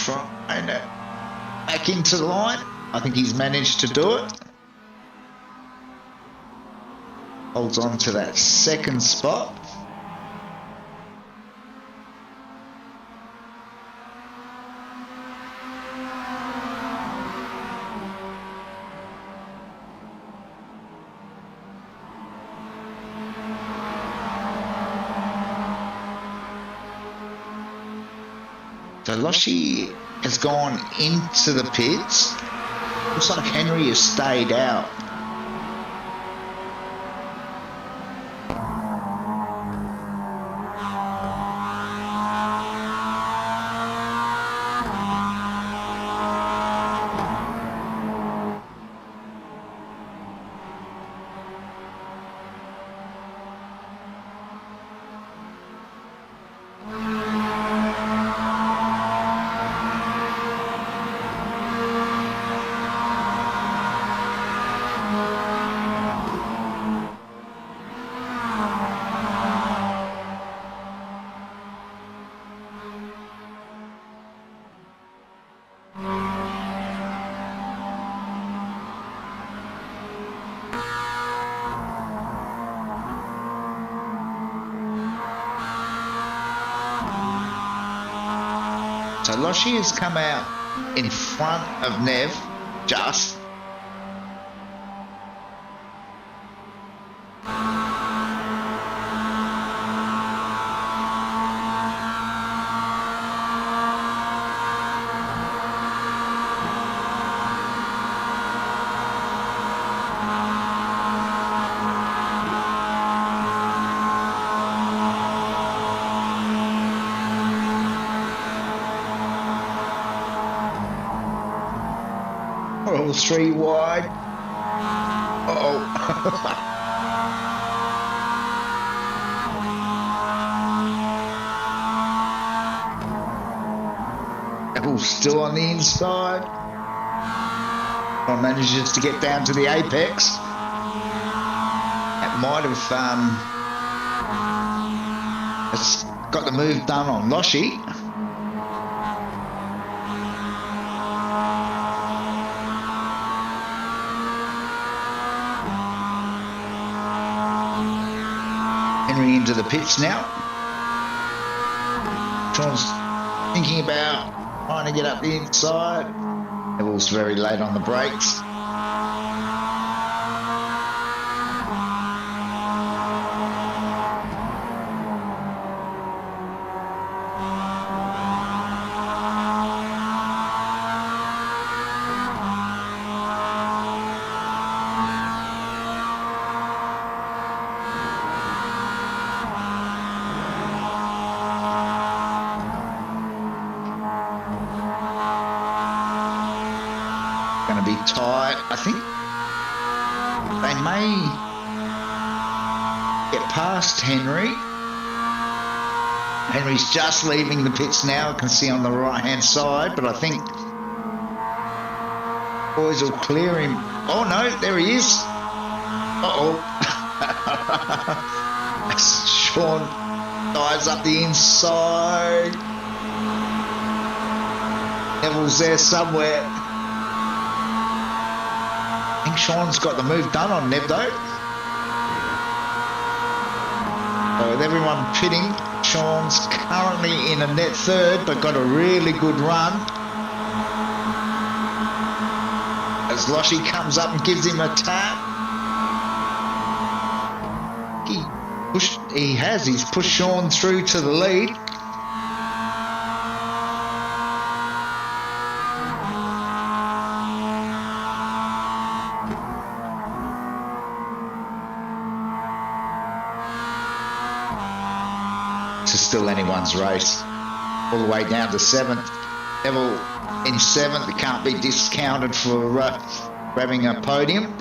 Trying to back into the line. I think he's managed to do it. Holds on to that second spot. So Loshi has gone into the pits. Looks like Henry has stayed out. So Loshi has come out in front of Nev, just. Oh, 3 wide. Uh-oh. Devil's still on the inside. One manages to get down to the apex. That might have it's got the move done on Loshi. Henry into the pits now. Sean's thinking about trying to get up the inside. Neville's very late on the brakes. Going to be tight. I think they may get past Henry. Henry's just leaving the pits now. I can see on the right hand side, but I think boys will clear him. Oh no, there he is. Uh-oh. Sean dives up the inside. Neville's there somewhere. I think Sean's got the move done on Nev though. So with everyone pitting, Sean's currently in a net third but got a really good run. As Loshi comes up and gives him a tap. He's pushed Sean through to the lead. It's still anyone's race. All the way down to 7th. Neville in 7th. It can't be discounted for grabbing a podium.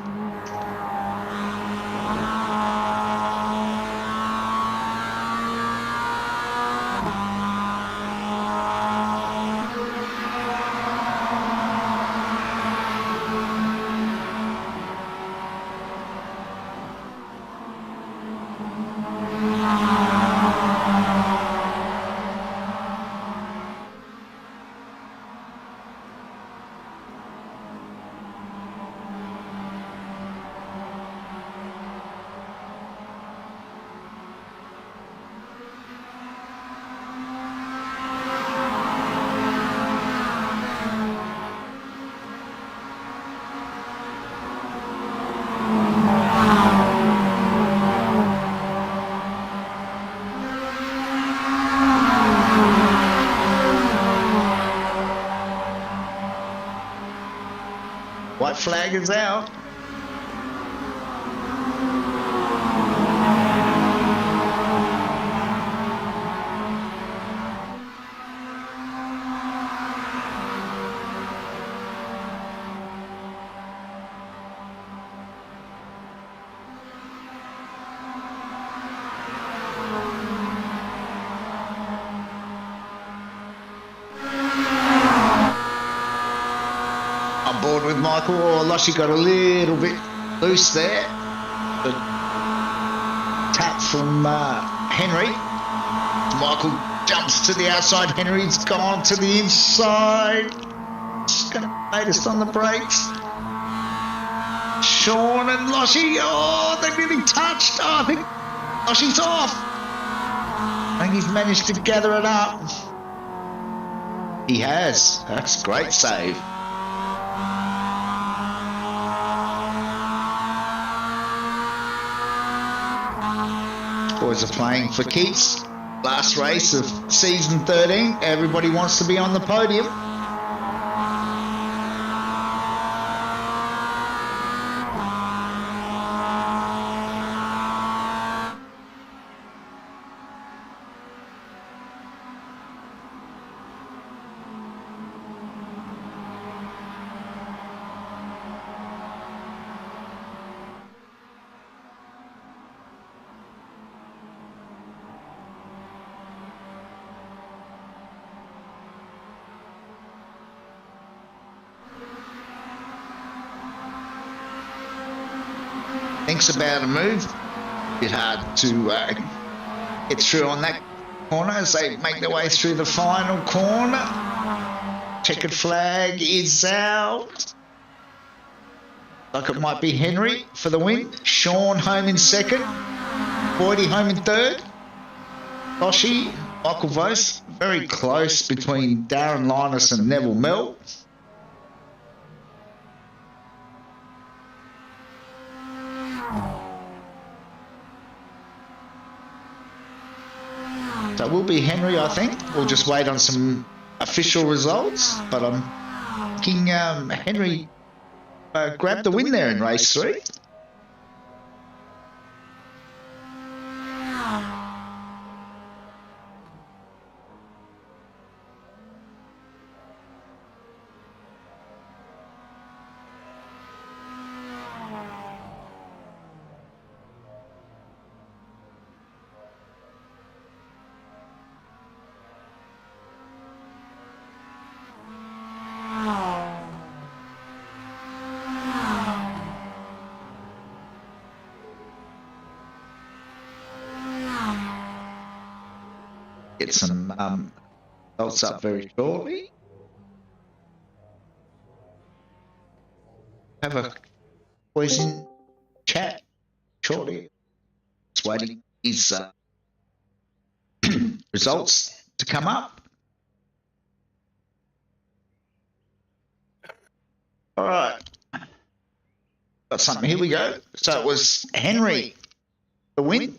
white flag is out. On board with Michael. Oh, Loshy got a little bit loose there. The tap from Henry. Michael jumps to the outside. Henry's gone to the inside. Just going to latest on the brakes. Sean and Loshy. Oh, they really touched. Oh, I think Loshy's off. I think he's managed to gather it up. He has. That's a great save. Boys are playing for keeps. Last race of season 13. Everybody wants to be on the podium. Thinks about a move. Bit hard to get through on that corner as they make their way through the final corner. Checkered flag is out. Like it might be Henry for the win. Sean home in second. Boydie home in third. Loshy, Michael Vose, very close between Darren Linus and Neville Mell. So it will be Henry, I think. We'll just wait on some official results. But I'm thinking Henry grabbed the win there in race 3. Get some results up very shortly. Have a voice in chat shortly. Just waiting his results to come up. All right. Got something. Here we go. So it was Henry the win.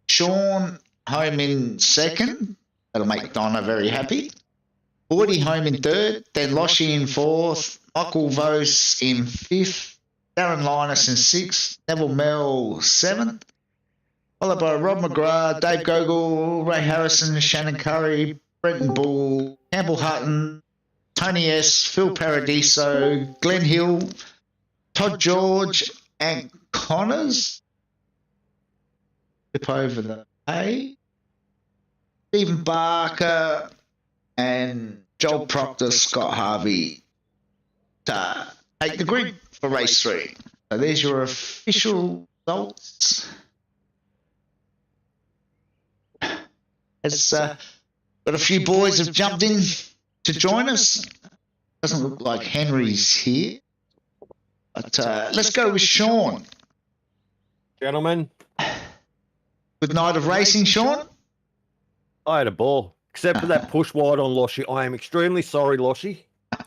Sean home in second. That'll make Donna very happy. Boydie home in third. Then Loshy in fourth. Michael Vose in fifth. Darren Linus in sixth. Neville Mell seventh. Followed by Rob McGrath, Dave Gogol, Ray Harrison, Shannon Curry, Brenton Bull, Campbell Hutton, Tony S, Phil Paradiso, Glen Hill, Todd George, and Connors. Flip over the A. Stephen Barker and Joel Proctor, Scott Harvey to take the grid for race 3. So there's your official results. Has got a few boys have jumped in to join us. Doesn't look like Henry's here. But let's go with Sean. Gentlemen, Good night of racing, Sean. I had a ball, except for that push wide on Loshy. I am extremely sorry, Loshy.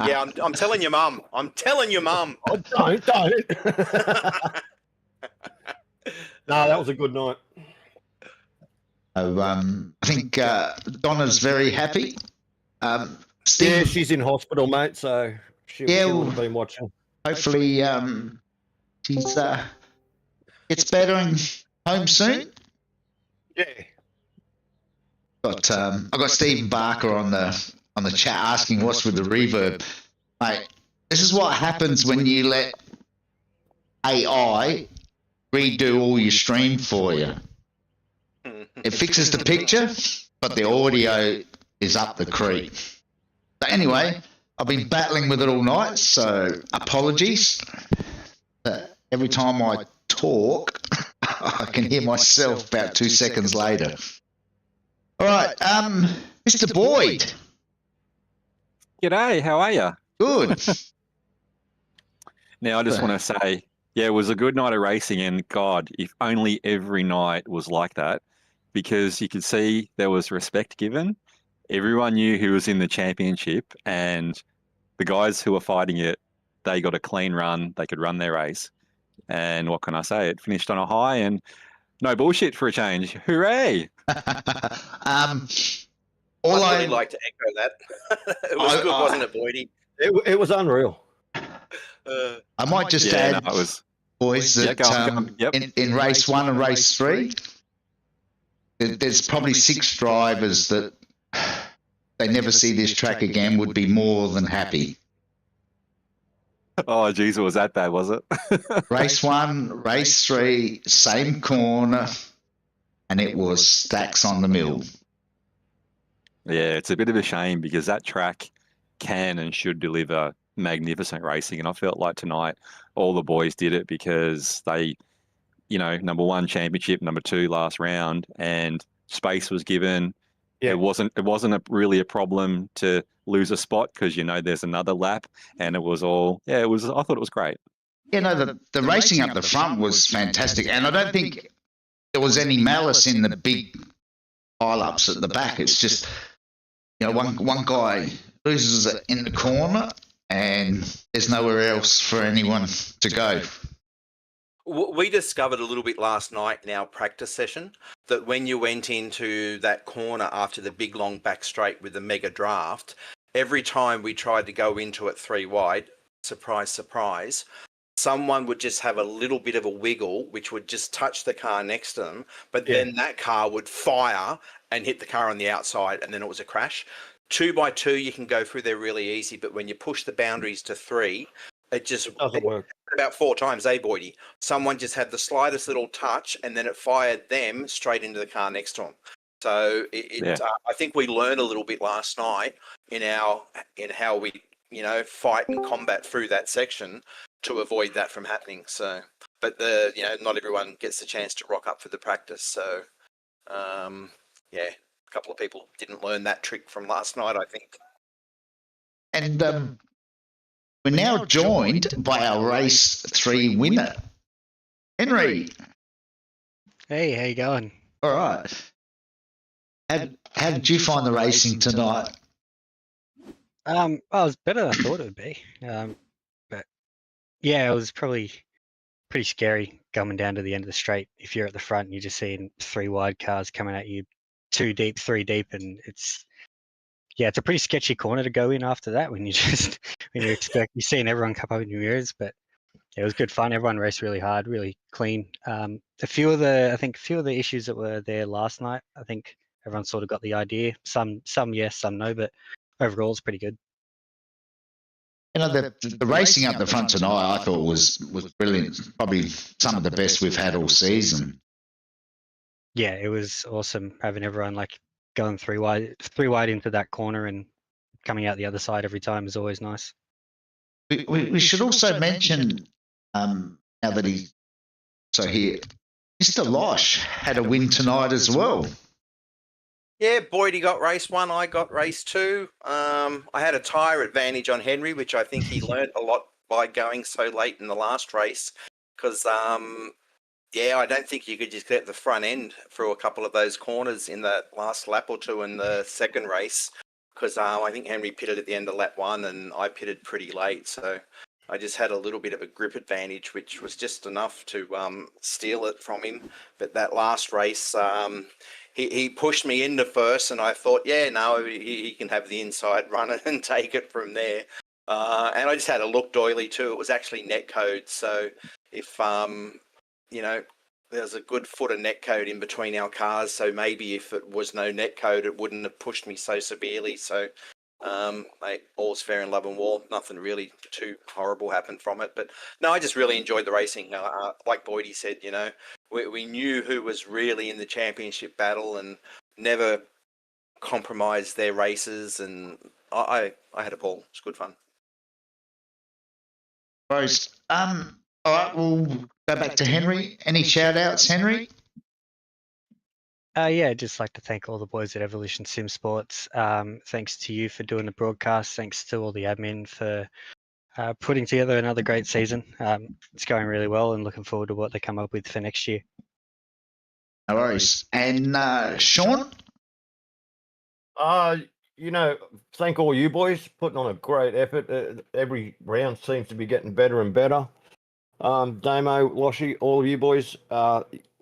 Yeah, I'm telling your mum. I'm telling your mum. Oh, don't. No, that was a good night. I think Donna's very happy. Yeah, Steve, she's in hospital, mate, so she Yeah, would well- have been watching. hopefully she's gets better and home soon. Yeah. I got Stephen Barker on the chat asking what's with the reverb. Mate, this is what happens when you let AI redo all your stream for you. It fixes the picture, but the audio is up the creek. But anyway, I've been battling with it all night, so apologies. Every time I talk, I can hear myself about 2 seconds later. All right, Mr. Boyd. G'day, how are you? Good. Now, I just want to say, yeah, it was a good night of racing, and God, if only every night was like that, because you could see there was respect given. Everyone knew who was in the championship, and the guys who were fighting it, they got a clean run. They could run their race. And what can I say? It finished on a high, and no bullshit for a change. Hooray! I'd really like to echo that. It was good, wasn't it, Boydie? It was unreal. I might just add, no, it was. boys, that go on. Yep. in race 1 and race 3, there's probably 6 drivers that they never see this track again would be more than happy. Oh, geez, it was that bad, was it? Race 1, race 3, same corner, and it was stacks on the mill. Yeah, it's a bit of a shame because that track can and should deliver magnificent racing. And I felt like tonight all the boys did it because they, number 1 championship, number 2 last round, and space was given. Yeah. It wasn't really a problem to lose a spot because there's another lap, and it was all I thought it was great. The racing up the front was fantastic, and I don't think there was any malice in the big pile-ups at the back. It's just one guy loses it in the corner, and there's nowhere else for anyone to go. We discovered a little bit last night in our practice session that when you went into that corner after the big long back straight with the mega draft, every time we tried to go into it 3 wide, surprise, surprise, someone would just have a little bit of a wiggle, which would just touch the car next to them, but then that car would fire and hit the car on the outside, and then it was a crash. 2 by 2, you can go through there really easy, but when you push the boundaries to 3, it just doesn't work. About 4 times, Boydie? Someone just had the slightest little touch, and then it fired them straight into the car next to them. So I think we learned a little bit last night in how we fight and combat through that section to avoid that from happening. So, but not everyone gets the chance to rock up for the practice. So, a couple of people didn't learn that trick from last night, I think. And we're now joined by our race 3 winner, Henry. Hey, how you going? All right. How did you find the racing tonight? Well, it was better than I thought it would be. But yeah, it was probably pretty scary coming down to the end of the straight. If you're at the front, you're just seeing 3 wide cars coming at you, 2 deep, 3 deep, and it's a pretty sketchy corner to go in after that when you're seeing everyone come up in your mirrors. But it was good fun. Everyone raced really hard, really clean. A few of the issues that were there last night, I think everyone sort of got the idea. Some yes, some no, but overall it's pretty good. The racing up the front tonight, I thought was brilliant. Probably some of the best we've had all season. Yeah, it was awesome having everyone going 3 wide into that corner and coming out the other side every time is always nice. We should also mention now that he's here, Mr. Losh had a win tonight as well. Yeah, Boydie got race 1, I got race 2. I had a tyre advantage on Henry, which I think he learnt a lot by going so late in the last race. Because, I don't think you could just get the front end through a couple of those corners in the last lap or 2 in the second race. Because I think Henry pitted at the end of lap 1 and I pitted pretty late. So I just had a little bit of a grip advantage, which was just enough to steal it from him. But that last race... He pushed me into first, and I thought, he can have the inside run and take it from there. And I just had a look, doily, too. It was actually net code. So if, there's a good foot of net code in between our cars. So maybe if it was no net code, it wouldn't have pushed me so severely. So, all's fair in love and war. Nothing really too horrible happened from it. But no, I just really enjoyed the racing. Like Boydie said, we knew who was really in the championship battle and never compromised their races. And I had a ball. It's good fun. Rose. All right, we'll go back to Henry. Any shout outs, Henry? Yeah, I'd just like to thank all the boys at Evolution Sim Sports. Thanks to you for doing the broadcast. Thanks to all the admin for putting together another great season. It's going really well and looking forward to what they come up with for next year. No worries. And Sean? Thank all you boys putting on a great effort. Every round seems to be getting better and better. Damo, Loshy, all of you boys,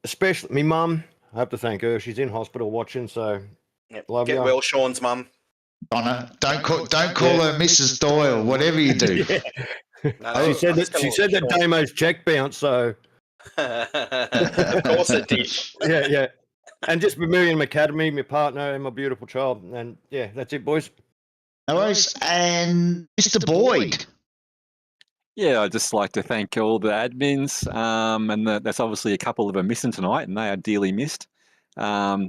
especially me mum. I have to thank her. She's in hospital watching, so love you. Get well, Sean's mum. Donna, don't call her Mrs. Doyle. Whatever you do. No, She said that Damo's check bounced, so of course it did. yeah. And just with me and my academy, my partner, and my beautiful child. And yeah, that's it, boys. No worries. And Mr. Boyd. Yeah, I'd just like to thank all the admins, and that's obviously a couple of them missing tonight, and they are dearly missed. Yeah,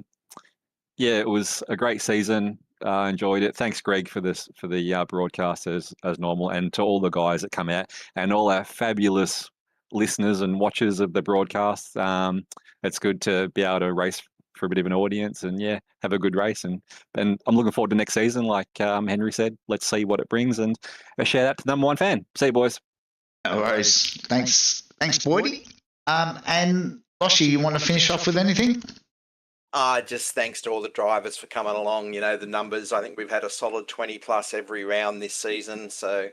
it was a great season. Enjoyed it. Thanks, Greg, for the broadcast as normal, and to all the guys that come out, and all our fabulous listeners and watchers of the broadcast. It's good to be able to race for a bit of an audience, and yeah, have a good race. And I'm looking forward to next season. Like Henry said, let's see what it brings, and a shout out to the number one fan. See you, boys. No worries. Thanks, Boydie. And Loshy, you want to finish off with anything? Just thanks to all the drivers for coming along. The numbers, I think we've had a solid 20 plus every round this season. So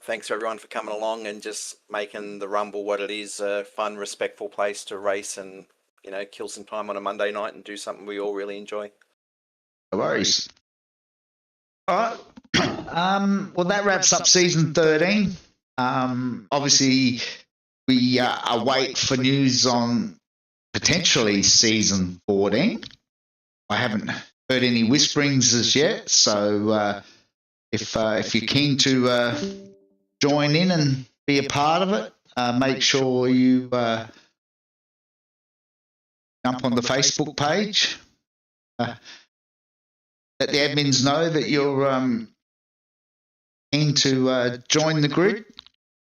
thanks to everyone for coming along and just making the Rumble what it is, a fun, respectful place to race and, kill some time on a Monday night and do something we all really enjoy. No worries. All right. Well, that wraps up season 13. Obviously, we await for news on potentially season 14. I haven't heard any whisperings as yet, so if you're keen to join in and be a part of it, make sure you jump on the Facebook page. Let the admins know that you're keen to join the group,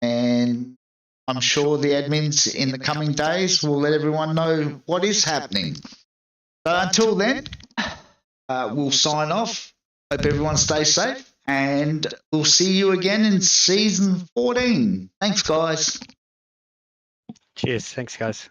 and I'm sure the admins in the coming days will let everyone know what is happening. So until then, we'll sign off. Hope everyone stays safe, and we'll see you again in season 14. Thanks, guys. Cheers. Thanks, guys.